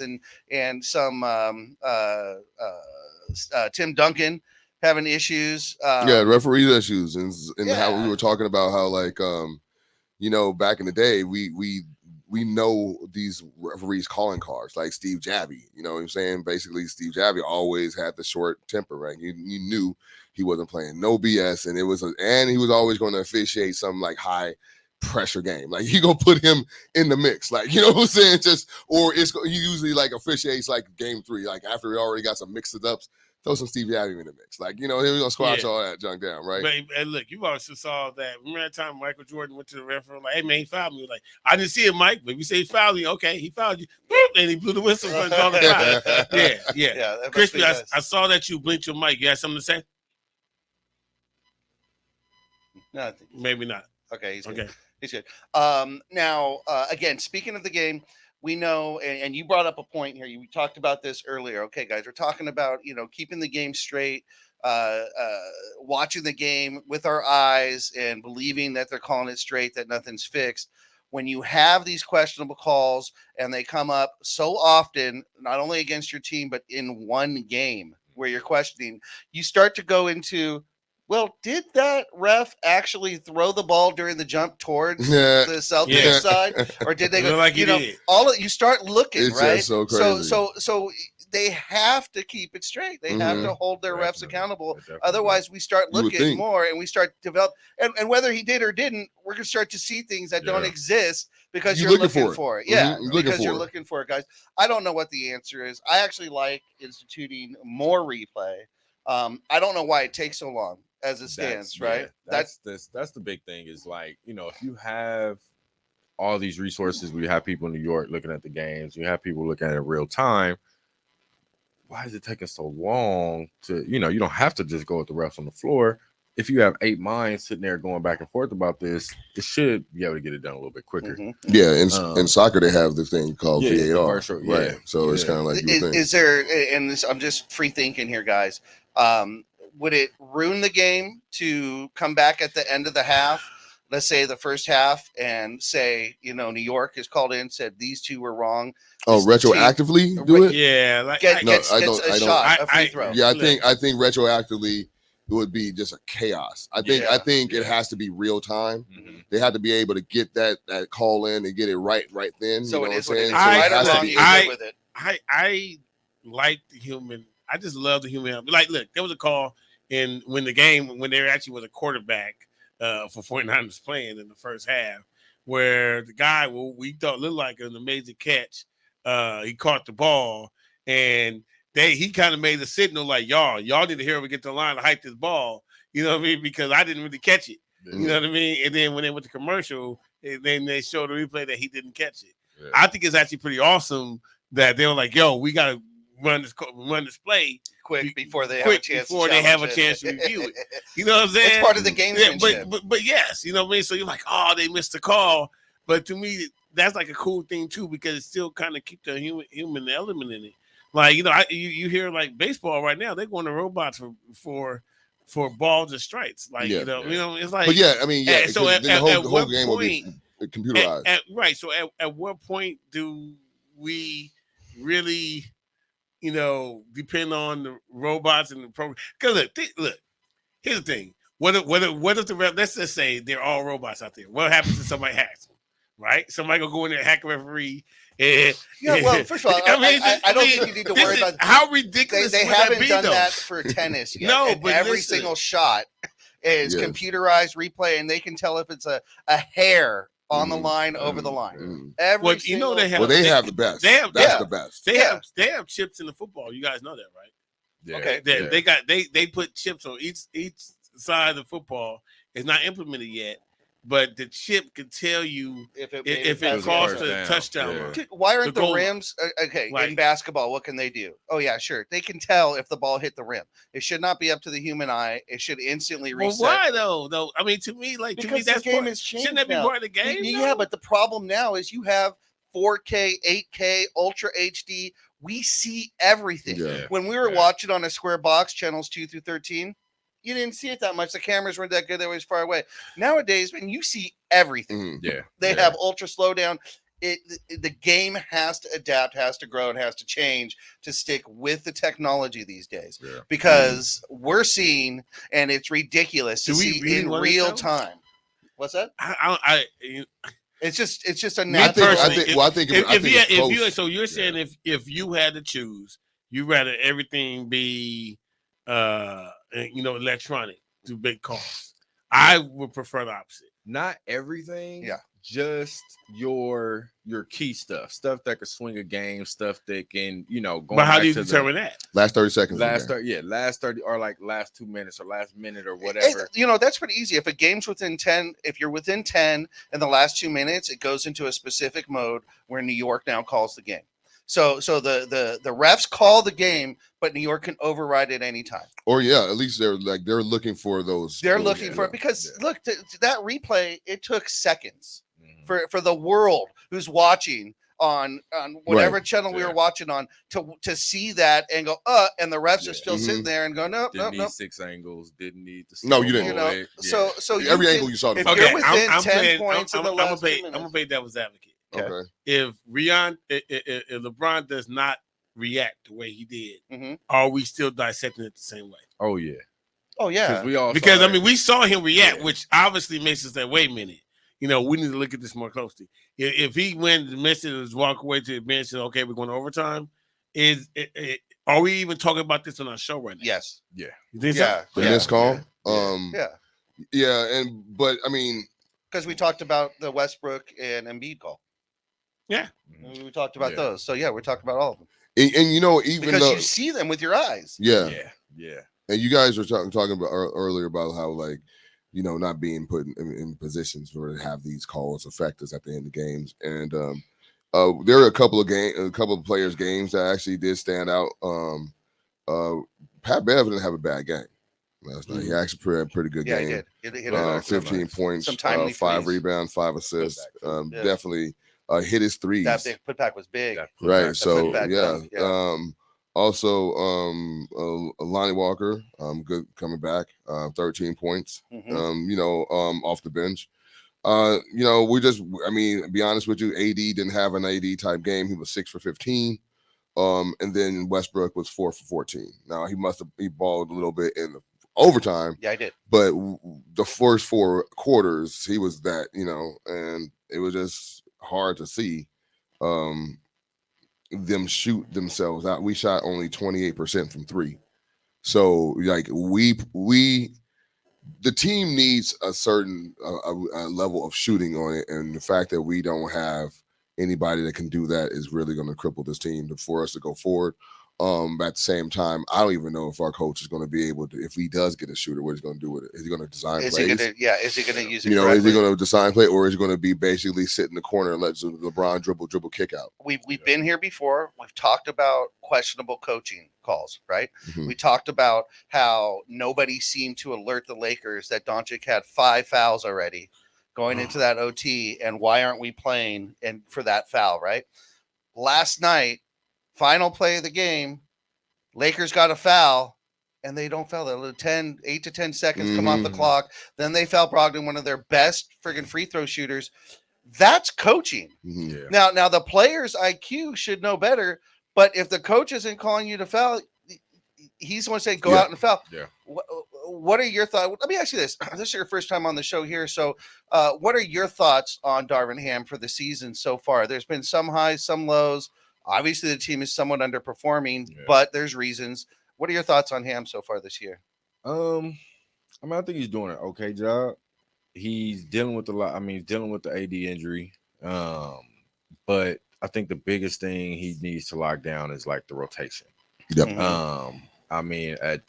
and some Tim Duncan having issues. Referee issues, and how we were talking about how, like, back in the day, we know these referees calling cards, like Steve Javie. You know what I'm saying? Basically, Steve Javie always had the short temper, right? You knew he wasn't playing no BS, and and he was always going to officiate some like high pressure game. Like, you gonna put him in the mix, like, you know what I'm saying? He usually like officiates like game 3, like after he already got some mixed ups. Throw some Steve Javie in the mix. Like, he was going to squash all that junk down, right? And look, you also saw that. Remember that time Michael Jordan went to the referee, like, hey, man, he fouled me. Like, I didn't see it, Mike, but if you say he fouled you, okay, he fouled you. And he blew the whistle and called the foul. Yeah. Crispy, I saw that you blinked your mic. You had something to say? Nothing. Maybe not. Okay, he's good. He's good. Now, again, speaking of the game, we know, and you brought up a point here. You talked about this earlier. Okay, guys, we're talking about, keeping the game straight, watching the game with our eyes and believing that they're calling it straight, that nothing's fixed. When you have these questionable calls and they come up so often, not only against your team, but in one game where you're questioning, you start to go into, well, did that ref actually throw the ball during the jump towards the Celtics side, or did they go? Like you start looking, it's right? Just so crazy. So they have to keep it straight. They have to hold their refs accountable. Otherwise, we start looking more, and we start develop. And whether he did or didn't, we're gonna start to see things that don't exist because you're looking for it. Yeah, because you're looking for it, guys. I don't know what the answer is. I actually like instituting more replay. I don't know why it takes so long as it stands, right? That's the big thing is, like, if you have all these resources, we have people in New York looking at the games, you have people looking at it in real time. Why is it taking so long to, you don't have to just go with the refs on the floor. If you have 8 minds sitting there going back and forth about this, it should be able to get it done a little bit quicker. Yeah, in soccer they have the thing called VAR, right? So it's kind of like is there, and this, I'm just free thinking here, guys. Would it ruin the game to come back at the end of the half, let's say the first half, and say, New York is called in, said these two were wrong? Oh, retroactively do it? Yeah, like a free throw. Yeah, I think retroactively it would be just a chaos. I think it has to be real time. They have to be able to get that call in and get it right then. So it is what it is. I like the human. I just love the human. Like, look, there was a call when there actually was a quarterback for 49ers playing in the first half, where the guy we thought looked like an amazing catch. He caught the ball, and he kind of made a signal like, y'all need to hear him get to the line to hike this ball. You know what I mean? Because I didn't really catch it. Yeah. You know what I mean? And then when they went to commercial, then they showed the replay that he didn't catch it. Yeah. I think it's actually pretty awesome that they were like, yo, we got to run this play quick before they have a chance to review it. You know what I'm saying? It's part of the gamesmanship. Yeah, but yes, you know what I mean? So you're like, oh, they missed the call. But to me, that's like a cool thing too, because it still kind of keeps the human element in it. Like, you hear like baseball right now, they're going to robots for balls and strikes. Like, it's like. But yeah, I mean, yeah. So the whole game will be computerized. Right. So at what point do we really, depend on the robots and the program? Because look, here's the thing. What if the ref? Let's just say they're all robots out there. What happens if somebody hacks them? Right? Somebody gonna go in there and hack a referee. Well, first of all, I don't think you need to worry about how ridiculous. They haven't done that for tennis yet. No, but every single shot is computerized replay, and they can tell if it's a hair on the line, over the line. They have the best. That's the best. They have chips in the football. You guys know that, right? Yeah. Okay. They put chips on each side of the football. It's not implemented yet. but the chip could tell you if it cost a touchdown. Yeah. Dude, why aren't The the goal line. rims okay Right. in basketball? What can they do? Oh yeah, sure. They can tell if the ball hit the rim. It should not be up to the human eye. It should instantly Well, reset. why though? I mean, to me, Because that's the game part, has changed. shouldn't that be now. part of the game? Yeah, though? but the problem now is you have 4K, 8K, Ultra HD. We see everything. Yeah. When we were Yeah. watching on a square box, channels 2 through 13, you didn't see it that much. The cameras weren't that good. They were always far away. Nowadays, man, you see everything. Mhm. Yeah. They Yeah. have ultra slowdown. The game has to adapt, has to grow, and has to change to stick with the technology these days. Yeah. Because we're seeing, and it's ridiculous to Do we see really in want it, real though? time. What's that? It's just a Me natural. personally, I think it's close. so you're saying if you had to choose, you rather everything be electronic to big costs. I would prefer the opposite. Not everything. Yeah. Just your key stuff that can swing a game, stuff that can, go. But how back do you to determine that? Last 30 seconds. last 30 or like last 2 minutes or last minute or whatever. That's pretty easy. If a game's within 10, if you're within 10 in the last 2 minutes, it goes into a specific mode where New York now calls the game. So the refs call the game, but New York can override it anytime. Or at least they're looking for those. They're looking for it because look, that replay, it took seconds for the world who's watching on whatever channel we were watching on to see that and go, and the refs are still sitting there and go, nope. Didn't need 6 angles, didn't need the No, you didn't. it. So Every angle you saw. If Okay, you're within I'm 10 playing- points in the last 2 I'm minutes. gonna play devil's advocate. Okay. If if LeBron does not react the way he did, Mhm. are we still dissecting it the same way? Oh yeah. Oh yeah. We all Because saw I mean, it. we saw him react, which obviously makes us say, "Wait a minute, we need to look at this more closely." If he went the message was walk away to the bench and said, "Okay, we're going to overtime," are we even talking about this on our show right now? Yes. Yeah. You think so? Yeah. The missed call. Yeah. But I mean, Because we talked about the Westbrook and Embiid call. Yeah. We talked about those. So yeah, we're talking about all of them. and even Because though you see them with your eyes. yeah, Yeah. and you guys were talking about earlier about how not being put in positions where to have these calls affect us at the end of games. And there are a couple of players' games that actually did stand out. Pat Bev didn't have a bad game last night. He actually had a pretty good game. He did. He hit 15 points, some timely 5 threes. rebounds, 5 assists. Yeah. Definitely hit his threes. That big putback was big. Right. So putback yeah. done, Also, Lonnie Walker, good coming back, 13 points. Mhm. Off the bench. Be honest with you, AD didn't have an AD type game. He was 6 for 15. And then Westbrook was 4 for 14. Now he balled a little bit in the overtime. Yeah, I did. But the first 4 quarters, he was that, and it was just hard to see them shoot themselves out. We shot only 28% from 3. So the team needs a certain a level of shooting on it, and the fact that we don't have anybody that can do that is really going to cripple this team for us to go forward. At the same time, I don't even know if our coach is going to be able to, if he does get a shooter, what he's going to do with it. Is he going to design plays? Is he going to use it? Is he going to design play, or is he going to be basically sit in the corner and let LeBron dribble kick out? We've been here before. We've talked about questionable coaching calls, right? Mhm. We talked about how nobody seemed to alert the Lakers that Doncic had 5 fouls already going into that OT, and why aren't we playing for that foul, right? Last night, final play of the game, Lakers got a foul, and they don't foul. They'll 8 to 10 seconds come off the clock. Then they foul Brogdon, one of their best friggin' free throw shooters. That's coaching. Yeah. Now the player's IQ should know better, but if the coach isn't calling you to foul, he's going to say, go out and foul. Yeah. What are your thoughts? Let me ask you this. This is your first time on the show here. So what are your thoughts on Darvin Ham for the season so far? There's been some highs, some lows. Obviously, the team is somewhat underperforming, but there's reasons. What are your thoughts on Ham so far this year? I think he's doing an okay job. He's dealing with he's dealing with the AD injury. But I think the biggest thing he needs to lock down is like the rotation. Yep. I mean, at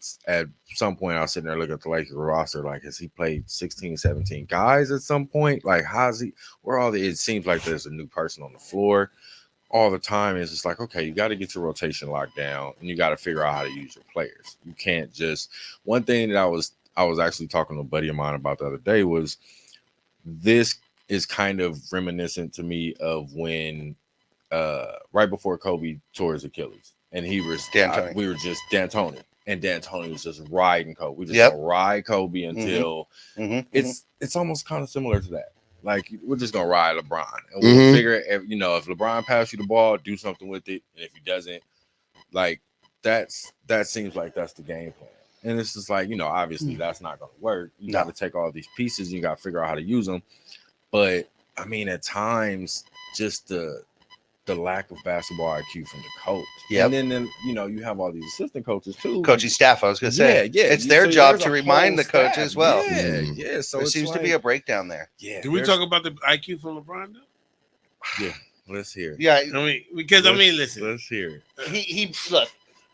some point, I was sitting there looking at the Lakers roster. Like, has he played 16, 17 guys at some point? Like, how's he? Where all the? It seems like there's a new person on the floor all the time. It's just like, okay, you got to get your rotation locked down, and you got to figure out how to use your players. You can't just. One thing that I was actually talking to a buddy of mine about the other day was this is kind of reminiscent to me of when right before Kobe tore his Achilles. And we were just D'Antoni. And D'Antoni was just riding Kobe. We just gonna ride Kobe until it's almost kind of similar to that. Like, we're just gonna ride LeBron. And we'll figure if LeBron passes you the ball, do something with it. And if he doesn't, like that seems like that's the game plan. And it's just like, obviously that's not gonna work. You gotta take all these pieces and you gotta figure out how to use them. But I mean, at times, just the lack of basketball IQ from the coach. Yep. And then you have all these assistant coaches too. Coaching staff, I was going to say. Yeah. It's their job to remind the coach as well. Yeah. So there seems to be a breakdown there. Yeah. Do we talk about the IQ from LeBron though? Yeah. Let's hear it. Yeah. I mean, because listen. Let's hear it.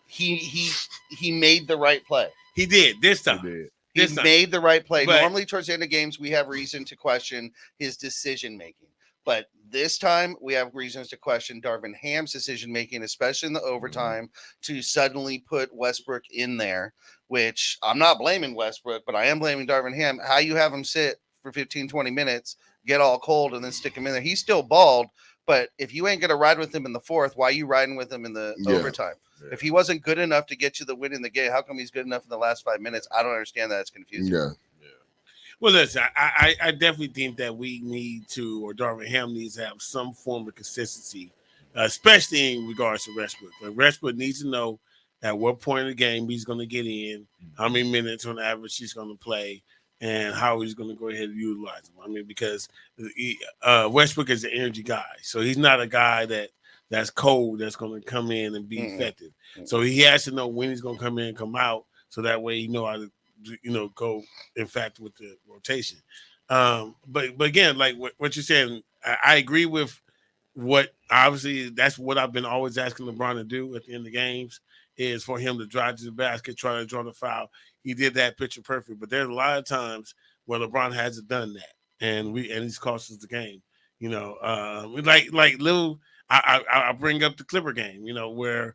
He made the right play. He did this time. He made the right play. Normally, towards the end of games, we have reason to question his decision making. But this time, we have reasons to question Darvin Ham's decision making, especially in the overtime, to suddenly put Westbrook in there, which I'm not blaming Westbrook, but I am blaming Darvin Ham. How you have him sit for 15, 20 minutes, get all cold, and then stick him in there. He's still bald, but if you ain't going to ride with him in the fourth, why are you riding with him in the overtime? Yeah. If he wasn't good enough to get you the win in the game, how come he's good enough in the last 5 minutes? I don't understand that. It's confusing. Yeah. Well, listen, I definitely think that we need to, or Darvin Ham needs to have some form of consistency, especially in regards to Westbrook. Like, Westbrook needs to know at what point in the game he's going to get in, how many minutes on average he's going to play, and how he's going to go ahead and utilize him. I mean, because Westbrook is an energy guy, so he's not a guy that's cold, that's going to come in and be effective. So he has to know when he's going to come in and come out, so that way he know how to go in fact with the rotation. But again, like what you're saying, I agree with what obviously that's what I've been always asking LeBron to do at the end of games is for him to drive to the basket, try to draw the foul. He did that picture perfect, but there's a lot of times where LeBron hasn't done that, and he's cost us the game. Like little. I bring up the Clipper game, where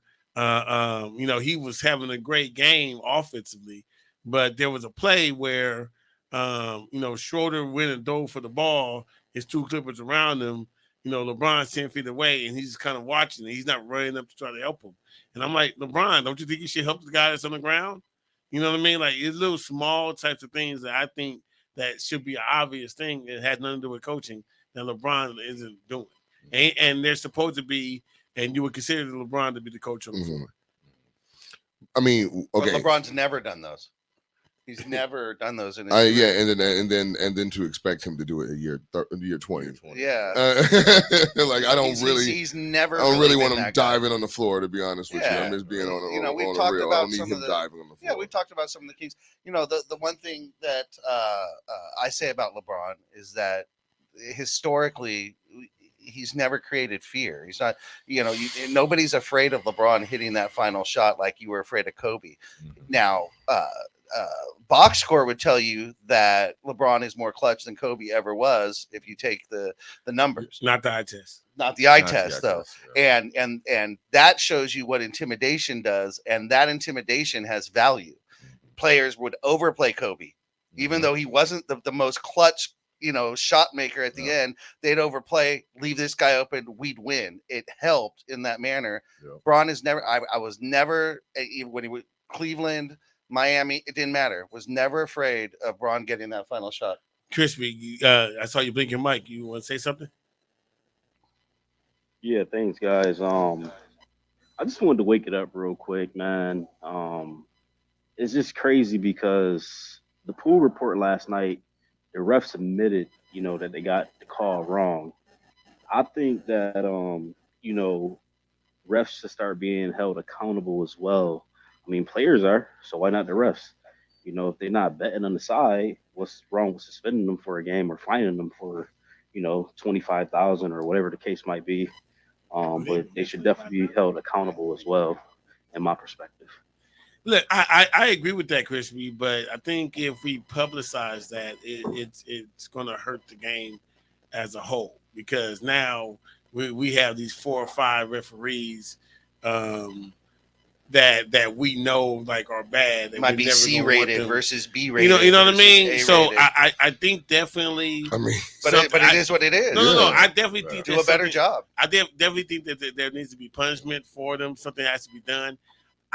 he was having a great game offensively. But there was a play where, Schroeder went and dove for the ball. His two Clippers around him. LeBron's 10 feet away, and he's kind of watching. He's not running up to try to help him. And I'm like, LeBron, don't you think you should help the guy that's on the ground? You know what I mean? Like, it's little small types of things that I think that should be an obvious thing. It had nothing to do with coaching that LeBron isn't doing. And they're supposed to be, and you would consider LeBron to be the coach on the floor. I mean, okay. But LeBron's never done those. He's never done those in his career. and then to expect him to do it a year 20. Yeah. Like I don't he's never. I don't really want him diving on the floor, to be honest with you. I'm just being on we've on talked the real. about I don't need some him of the, diving on the floor. Yeah, we've talked about some of the keys. The one thing that I say about LeBron is that historically he's never created fear. He's not, nobody's afraid of LeBron hitting that final shot like you were afraid of Kobe. Now, box score would tell you that LeBron is more clutch than Kobe ever was if you take the numbers. Not the eye test. Not the eye test, though. Yeah. And that shows you what intimidation does, and that intimidation has value. Players would overplay Kobe, even though he wasn't the most clutch shot maker at the end. They'd overplay, leave this guy open, we'd win. It helped in that manner. Bron is never, I was never, when he was Cleveland, Miami, it didn't matter. Was never afraid of Bron getting that final shot. Crispy, I saw you blink your mic. You want to say something? Yeah, thanks, guys. I just wanted to wake it up real quick, man. It's just crazy because the pool report last night, the refs admitted, that they got the call wrong. I think that, refs should start being held accountable as well. I mean, players are, so why not the refs? If they're not betting on the side, what's wrong with suspending them for a game or fining them for, $25,000 or whatever the case might be? But they should definitely be held accountable as well, in my perspective. Look, I agree with that, Crispy, but I think if we publicize that, it's going to hurt the game as a whole because now we have these 4 or 5 referees that we know like are bad. Might be C rated versus B rated. You know what I mean? A-rated. So I think definitely. I mean, but it is what it is. No. I definitely think do a better job. I definitely think that there needs to be punishment for them. Something has to be done.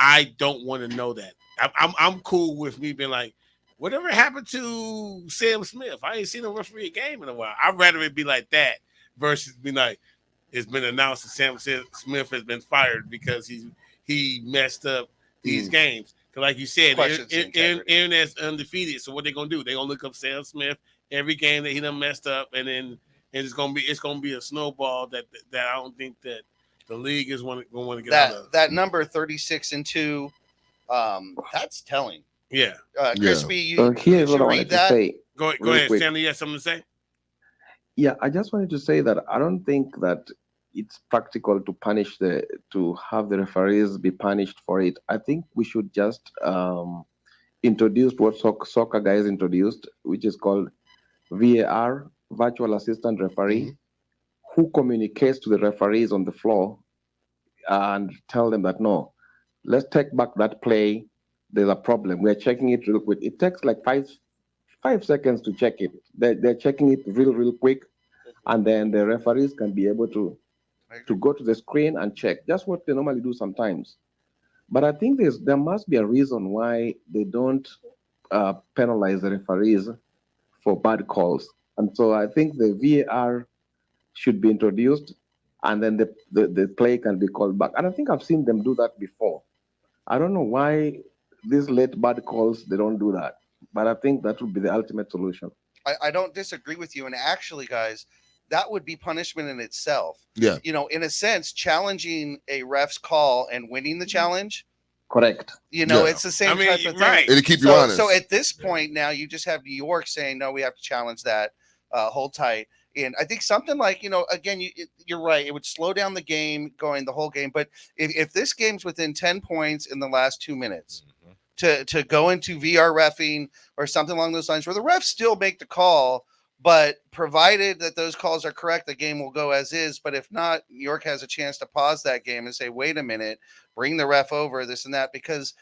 I don't want to know that. I'm cool with me being like, whatever happened to Sam Smith? I ain't seen him referee a game in a while. I'd rather it be like that versus be like, it's been announced that Sam Smith has been fired because he messed up these games. Because like you said, Internet's undefeated. So what they gonna do? They gonna look up Sam Smith every game that he done messed up, and it's gonna be a snowball that I don't think that the league is going to want to get out of. That number 36-2, that's telling. Yeah. Crispy, here's what I wanted to say. Go ahead, Stanley. You have something to say? Yeah, I just wanted to say that I don't think that it's practical to have the referees be punished for it. I think we should just introduce what soccer guys introduced, which is called VAR, virtual assistant referee, who communicates to the referees on the floor and tell them that, no, let's take back that play. There's a problem. We're checking it real quick. It takes like five seconds to check it. They're checking it real quick. And then the referees can be able to go to the screen and check. Just what they normally do sometimes. But I think there must be a reason why they don't penalize the referees for bad calls. And so I think the VAR should be introduced, and then the play can be called back. And I think I've seen them do that before. I don't know why these late bad calls, they don't do that. But I think that would be the ultimate solution. I don't disagree with you. And actually, guys, that would be punishment in itself. Yeah. You know, in a sense, challenging a ref's call and winning the challenge. Correct. You know, it's the same type of thing. Right. It'll keep you honest. So at this point now, you just have New York saying, no, we have to challenge that. Hold tight. And I think something like, you know, again, you're right. It would slow down the game going the whole game. But if this game's within 10 points in the last 2 minutes to go into VR reffing or something along those lines where the refs still make the call, but provided that those calls are correct, the game will go as is. But if not, New York has a chance to pause that game and say, wait a minute, bring the ref over, this and that, because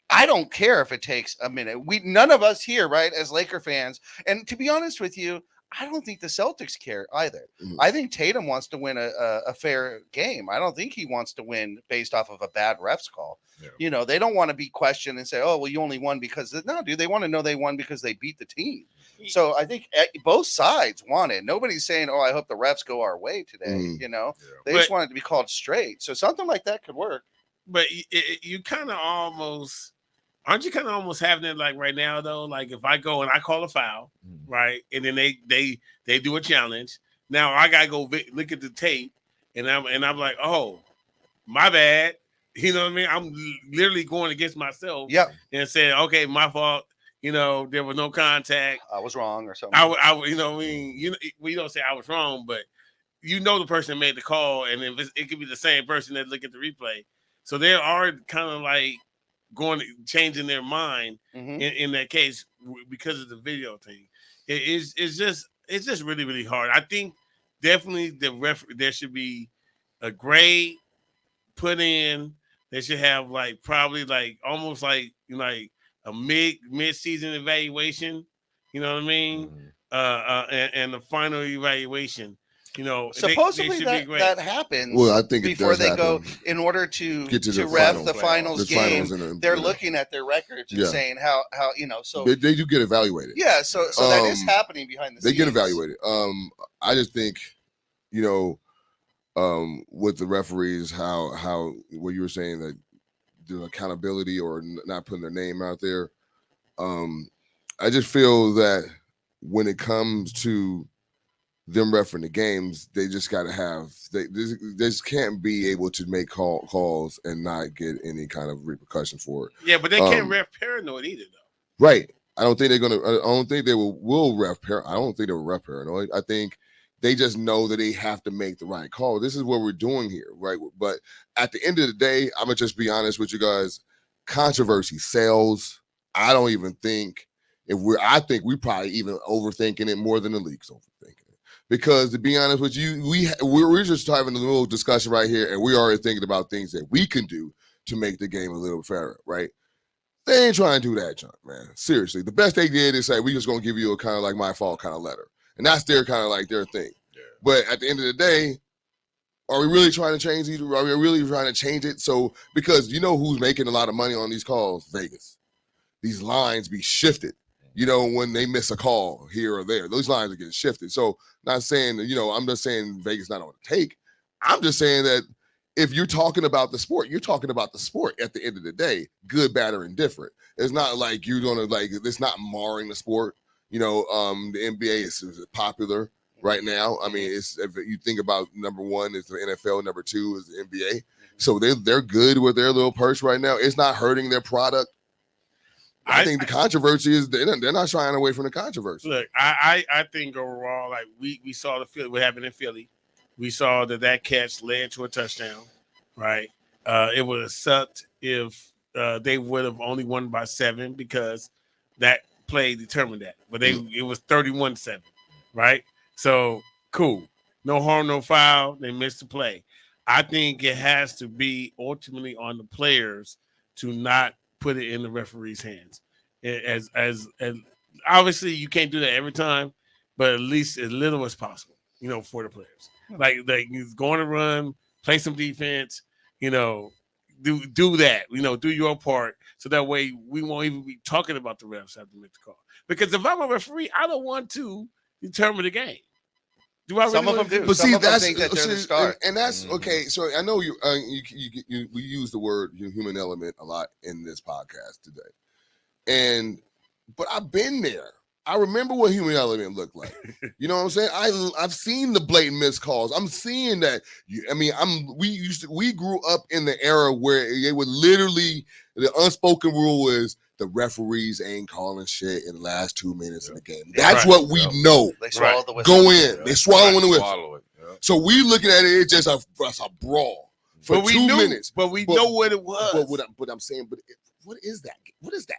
I don't care if it takes a minute. None of us here, right, as Laker fans, and to be honest with you, I don't think the Celtics care either. I think Tatum wants to win a fair game. I don't think he wants to win based off of a bad ref's call. Yeah. You know, they don't want to be questioned and say, oh, well, you only won because no, dude, they want to know they won because they beat the team. So I think both sides want it. Nobody's saying, oh, I hope the refs go our way today. You know, they just want it to be called straight. So something like that could work. But you kind of almost, aren't you kind of almost having it like right now though? Like if I go and I call a foul, right, and then they do a challenge. Now I gotta go look at the tape, and I'm like, oh, my bad. You know what I mean? I'm literally going against myself. And saying, okay, my fault. You know, there was no contact. I was wrong or something. I you know what I mean? We don't say I was wrong, but you know the person made the call, and if it could be the same person that look at the replay. So they are kind of like changing their mind in that case because of the video thing. It's just really, really hard. I think definitely there should be a grade put in. They should have like probably like almost like a mid-season evaluation. You know what I mean? And the final evaluation. You know, supposedly that happens. Well, I think before they go, in order to ref the finals game, they're looking at their records and saying how you know. So they do get evaluated. Yeah, so that is happening behind the scenes. They get evaluated. I just think, you know, with the referees, how what you were saying, that the accountability or not putting their name out there. I just feel that when it comes to them refereeing the games, they just got to have they just can't be able to make calls and not get any kind of repercussion for it. Yeah, but they can't ref paranoid either, though. Right. I don't think they're gonna. I don't think they will ref. I don't think they'll ref paranoid. I think they just know that they have to make the right call. This is what we're doing here, right? But at the end of the day, I'm gonna just be honest with you guys. controversy sells. I don't even think I think we probably even overthinking it more than the league's overthinking it. Because to be honest with you, we're just having a little discussion right here, and we're already thinking about things that we can do to make the game a little fairer, right? They ain't trying to do that, junk, man. Seriously, the best they did is say we just gonna give you a kind of like my fault kind of letter, and that's their kind of like their thing. Yeah. But at the end of the day, are we really trying to change these? Are we really trying to change it? So because you know who's making a lot of money on these calls? Vegas. These lines be shifted. You know, when they miss a call here or there, those lines are getting shifted. So not saying that, I'm just saying Vegas not on the take. I'm just saying that if you're talking about the sport, you're talking about the sport at the end of the day, good, bad, or indifferent. It's not like you're going to it's not marring the sport. The NBA is popular right now. I mean, if you think about number one is the NFL, number two is the NBA. So they're good with their little perch right now. It's not hurting their product. I think the controversy is they're not shying away from the controversy. Look, I think overall, like we saw what happened in Philly. We saw that catch led to a touchdown, right? It would have sucked if they would have only won by 7 because that play determined that. But it was 31-7, right? So cool. No harm, no foul. They missed the play. I think it has to be ultimately on the players to not put it in the referee's hands. As obviously you can't do that every time, but at least as little as possible, for the players. Like he's going to run, play some defense, do that, do your part, so that way we won't even be talking about the refs after make the call. Because if I'm a referee, I don't want to determine the game. Some of them do. But see, that's think that they're the start, and that's okay. So I know you we use the word human element a lot in this podcast today, but I've been there. I remember what human element looked like. You know what I'm saying? I've seen the blatant missed calls. I'm seeing that. We grew up in the era where they would literally, the unspoken rule was the referees ain't calling shit in the last 2 minutes of the game. That's what we know. They swallow the whistle. Go in. They swallow the whistle. So we looking at it, it's just a brawl for 2 minutes. But we know what it was. But I'm saying, what is that? What is that?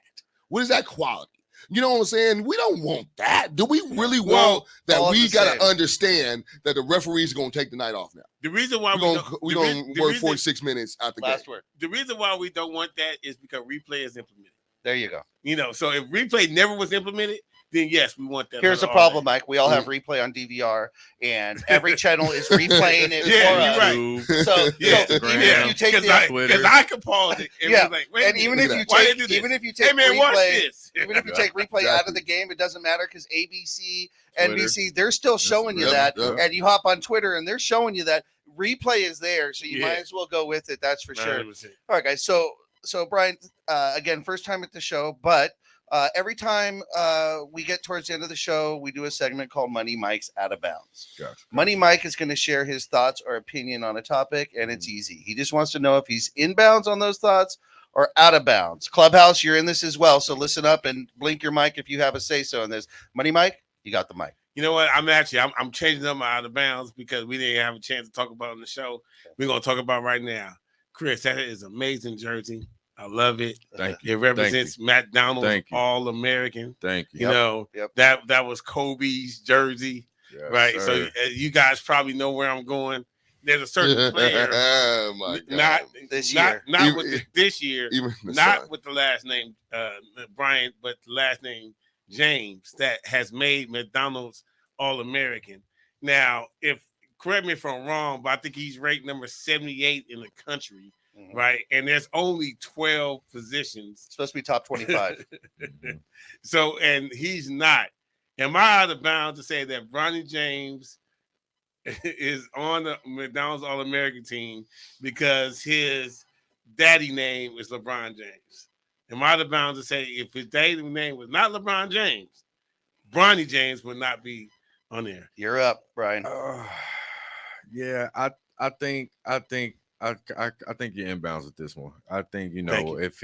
What is that quality? You know what I'm saying? We don't want that. Do we really want that? We got to understand that the referees are going to take the night off now. The reason why we're going to work 46 minutes out the game. The reason why we don't want that is because replay is implemented. There you go. So if replay never was implemented, then yes, we want that. Here's the problem, Mike. We all have replay on DVR, and every channel is replaying it for us. Right. So even if you take because I can pause it. And even if you take replay out of the game, it doesn't matter because ABC, NBC, they're still showing you that, and you hop on Twitter and they're showing you that replay is there, so you might as well go with it. That's for sure. 100%. All right, guys. So Brian, again, first time at the show, but every time we get towards the end of the show, we do a segment called Money Mike's Out of Bounds. Gotcha. Money Mike is going to share his thoughts or opinion on a topic, and it's easy. He just wants to know if he's in bounds on those thoughts or out of bounds. Clubhouse, you're in this as well, so listen up and blink your mic if you have a say-so in this. Money Mike, you got the mic. You know what? I'm changing up my out of bounds because we didn't have a chance to talk about it on the show. We're going to talk about it right now. Chris, that is amazing jersey. I love it. Thank you. It represents Matt Donald's All-American. Thank you. That was Kobe's jersey, right? Sir. So you guys probably know where I'm going. There's a certain player, not this year, not with the last name Bryant, but the last name James, that has made McDonald's All-American. Now, correct me if I'm wrong, but I think he's ranked number 78 in the country. Mm-hmm. Right, and there's only 12 positions. It's supposed to be top 25. So, and he's not. Am I out of bounds to say that Bronny James is on the McDonald's All-American team because his daddy name is LeBron James? Am I out of bounds to say if his daddy name was not LeBron James, Bronny James would not be on there? You're up, Brian. Yeah, I think you're inbounds with this one. I think if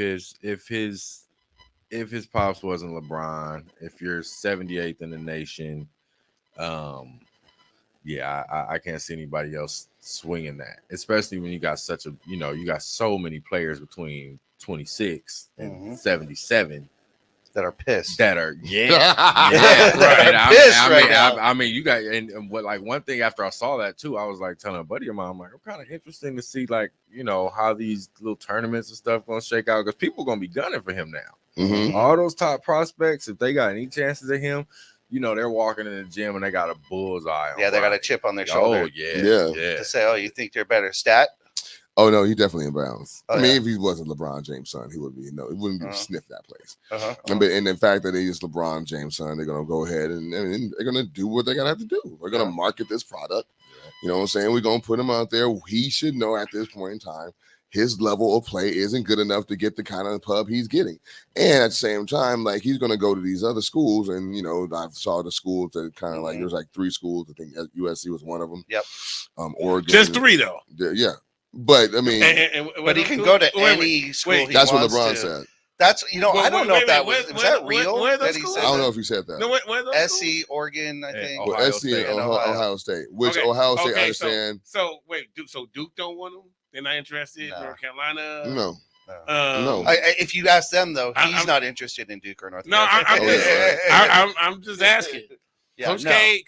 his pops wasn't LeBron, if you're 78th in the nation, I can't see anybody else swinging that. Especially when you got you got so many players between 26 and Mhm. 77 that are pissed. that are yeah That are pissed right now. I mean you got and what like one thing after I saw that too, I was like telling a buddy of mine, I'm like, I'm kind of interesting to see like how these little tournaments and stuff gonna shake out, because people gonna be gunning for him now. Mhm. All those top prospects, if they got any chances of him, they're walking in the gym and they got a bullseye. Yeah, they got a chip on their shoulder. Oh yeah. To say, oh, you think they're better stat? Oh no, he definitely in bounds. Oh, I mean, yeah. if he wasn't LeBron James' son, he would be. No, he wouldn't be sniff that place. Uh-huh. And the fact that he is LeBron James' son, they're gonna go ahead and they're gonna do what they gotta have to do. They're gonna market this product. You know what I'm saying? We're gonna put him out there. He should know at this point in time his level of play isn't good enough to get the kind of pub he's getting. And at the same time, like, he's gonna go to these other schools, and I saw the schools that kind of like there's like 3 schools. I think USC was one of them. Yep. Oregon. Just 3 though. Yeah. But I mean, but he can go to any school. That's what LeBron said. That's I don't know if that was that real. That he said I don't know if he said that. No, SC, Oregon, I think. Well, SC and Ohio State, which Ohio State I understand. So wait, Duke don't want him? They're not interested. No. North Carolina. No. No. If you ask them though, he's not interested in Duke or North Carolina. I'm just asking. Yeah,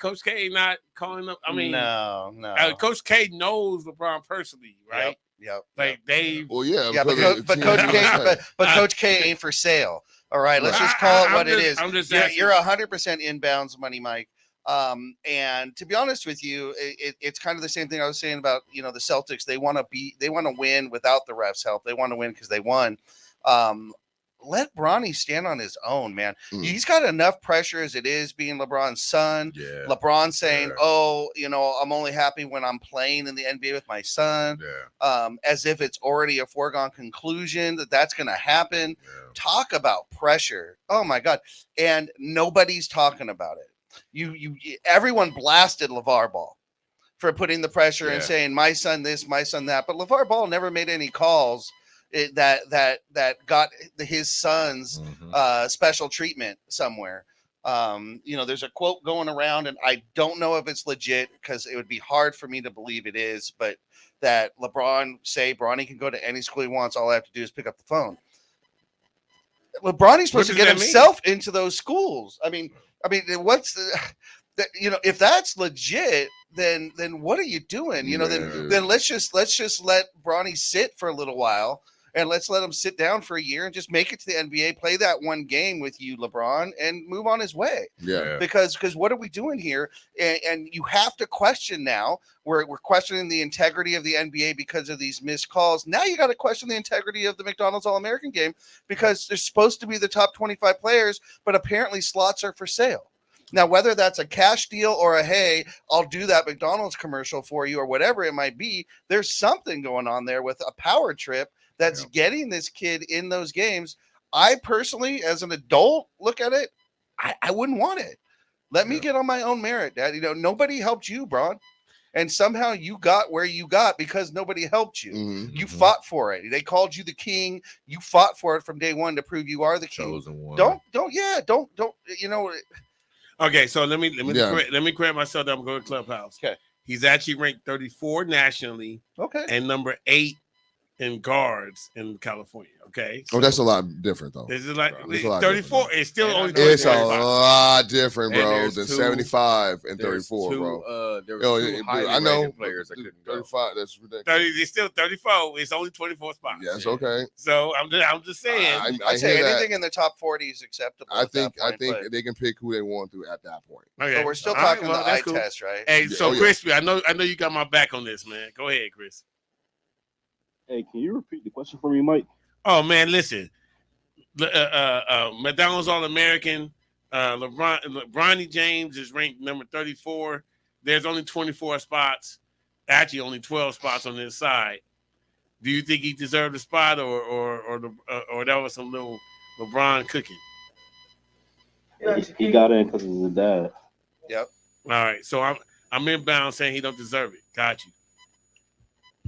Coach K not calling up. I mean, no. Coach K knows LeBron personally, right? Yep. Like they. Well, yeah. But Coach K ain't for sale. All right, let's just call it what it is. I'm just you're 100% inbounds money, Mike. And to be honest with you, it's kind of the same thing I was saying about the Celtics. They want to win without the refs' help. They want to win because they won. Let Bronny stand on his own, man. He's got enough pressure as it is, being LeBron's son. Yeah. LeBron saying, "Oh, I'm only happy when I'm playing in the NBA with my son." Yeah. As if it's already a foregone conclusion that that's going to happen. Yeah. Talk about pressure. Oh my God. And nobody's talking about it. Everyone blasted LeVar Ball for putting the pressure and saying, my son this, my son that. But LeVar Ball never made any calls that got his son's special treatment somewhere. There's a quote going around, and I don't know if it's legit because it would be hard for me to believe it is, but that Bronny can go to any school he wants. All I have to do is pick up the phone. LeBron's supposed to get himself into those schools. I mean, what's if that's legit, then what are you doing? Then let's just let Bronny sit for a little while, and let's let him sit down for a year and just make it to the NBA, play that one game with you, LeBron, and move on his way. Yeah. Because what are we doing here? And you have to question now. We're questioning the integrity of the NBA because of these missed calls. Now you got to question the integrity of the McDonald's All-American game because they're supposed to be the top 25 players, but apparently slots are for sale. Now, whether that's a cash deal or a, hey, I'll do that McDonald's commercial for you or whatever it might be, there's something going on there with a power trip that's getting this kid in those games. I personally, as an adult, look at it, I wouldn't want it. Let me get on my own merit, Dad. Nobody helped you, Bron. And somehow you got where you got because nobody helped you. Mm-hmm. You fought for it. They called you the king. You fought for it from day one to prove you are the king. Chosen one. Don't. Okay, so let me correct myself. That I'm going to Clubhouse. Okay, he's actually ranked 34 nationally. Okay, and number 8 in guards in California. Okay, so that's a lot different though. This is like 34. It's still only. It's a lot different, bro, than 75 and 34, bro. There were two I know players that couldn't go. 35. That's ridiculous. 30. It's still 34. It's only 24 spots. Yes, okay. So I'm just saying. I say anything in the top 40 is acceptable. I think they can pick who they want to at that point. Okay. But we're still talking the eye test, right? Hey, so Crispy, I know you got my back on this, man. Go ahead, Chris. Hey, can you repeat the question for me, Mike? Oh man, listen. McDonald's All-American. Bronny James is ranked number 34. There's only 24 spots. Actually, only 12 spots on this side. Do you think he deserved a spot, or that was some little LeBron cooking? He got in because of his dad. Yep. All right, so I'm inbound saying he don't deserve it. Got you.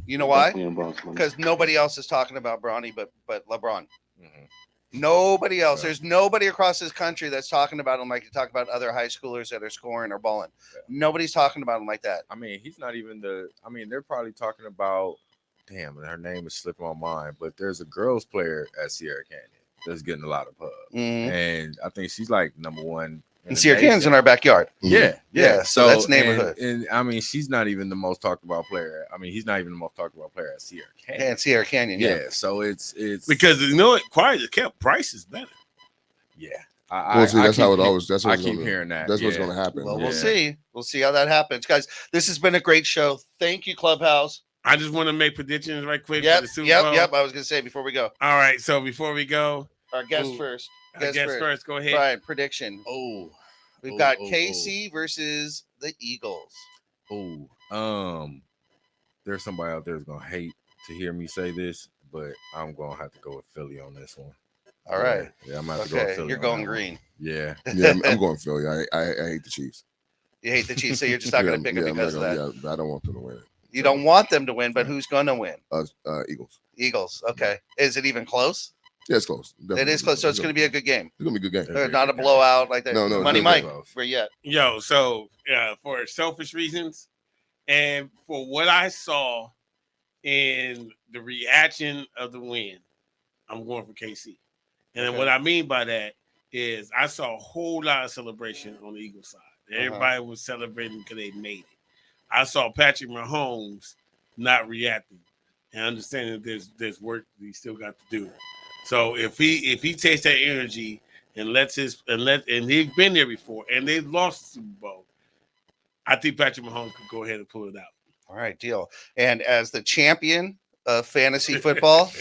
You know why? Because nobody else is talking about Bronny but LeBron. Mm-hmm. Nobody else. Yeah. There's nobody across this country that's talking about him like you talk about other high schoolers that are scoring or balling. Yeah. Nobody's talking about him like that. I mean, he's not even they're probably talking about damn, her name is slipping my mind, but there's a girls player at Sierra Canyon that's getting a lot of pub, and I think she's like number one. And Sierra Canyon's in our backyard. Yeah. So that's neighborhood. And I mean, she's not even the most talked about player. I mean, he's not even the most talked about player at Sierra Canyon. And Sierra Canyon, Yeah. So it's because you know what, quiet kept prices better. Yeah. That's how it always. That's what I keep hearing that. That's what's going to happen. Well, we'll see. We'll see how that happens, guys. This has been a great show. Thank you, Clubhouse. I just want to make predictions right quick for the Super Bowl. Yep. I was going to say before we go. All right. So before we go, our guest first. Guest first. Go ahead. Brian, prediction. We've got KC versus the Eagles. There's somebody out there who's gonna hate to hear me say this, but I'm gonna have to go with Philly on this one. All right. Yeah, I'm gonna have to go with Philly. You're going green. Yeah. I'm going Philly. I hate the Chiefs. You hate the Chiefs, so you're just not going to pick them because of that. Yeah, I don't want them to win. You don't want them to win, but who's going to win? Eagles. Eagles. Okay. Is it even close? Yeah, it's close. It is close. So it's going to be a good game. It's going to be a good game. Not a blowout like that. No. Money Mike, where you at? Yo, so for selfish reasons and for what I saw in the reaction of the win, I'm going for KC. And then what I mean by that is I saw a whole lot of celebration on the Eagles side. Everybody was celebrating because they made it. I saw Patrick Mahomes not reacting and understanding that there's work that he still got to do. So if he takes that energy and and he's been there before and they've lost the Super Bowl, I think Patrick Mahomes could go ahead and pull it out. All right, deal. And as the champion of fantasy football,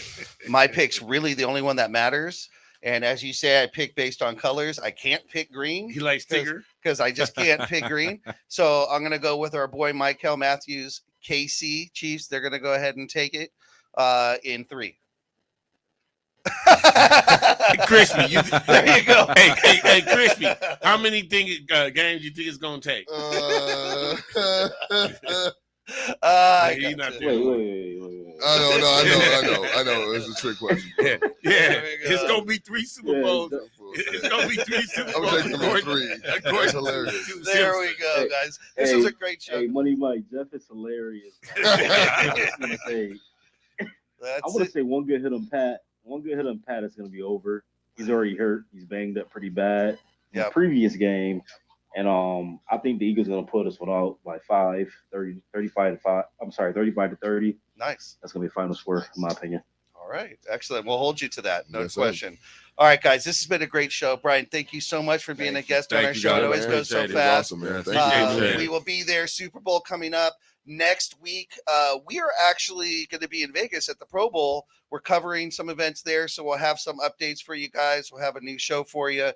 my pick's really the only one that matters. And as you say, I pick based on colors. I can't pick green. He likes Tigger. Because I just can't pick green. So I'm going to go with our boy Michael Matthews, KC Chiefs. They're going to go ahead and take it in 3. Crispy, there you go. Hey, Crispy. How many games you think it's going to take? Wait. I know. It's a trick question. Yeah. It's gonna be 3 Super Bowls. It's gonna be 3 Super Bowls. I'm taking them 3. That's hilarious. There we go, guys. This was a great show. Hey, Money Mike, Jeff is hilarious. I want to say one good hit on Pat. One good hit on Pat is gonna be over. He's already hurt. He's banged up pretty bad in the previous game. And I think the Eagles are going to put us without by 35 to 30. Nice. That's going to be a final score, in my opinion. All right. Excellent. We'll hold you to that. No question. All right, guys. This has been a great show. Brian, thank you so much for being a guest on our show. It always goes so fast. Awesome, man. Thank you. We will be there. Super Bowl coming up next week. We are actually going to be in Vegas at the Pro Bowl. We're covering some events there, so we'll have some updates for you guys. We'll have a new show for you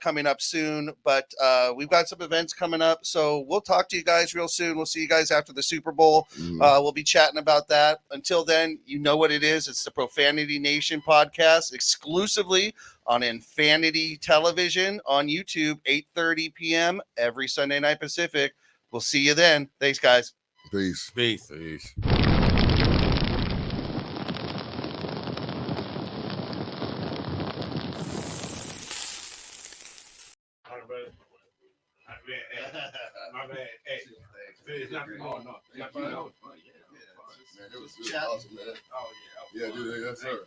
coming up soon, but we've got some events coming up, so we'll talk to you guys real soon. We'll see you guys after the Super Bowl. We'll be chatting about that. Until then, you know what it is. It's the Profanity Nation podcast, exclusively on Infinity Television on YouTube, 8:30 p.m. every Sunday night Pacific. We'll see you then. Thanks, guys. Peace. My bad. Hey, it's not Man, it was awesome, man. Yeah, dude, yes, sir.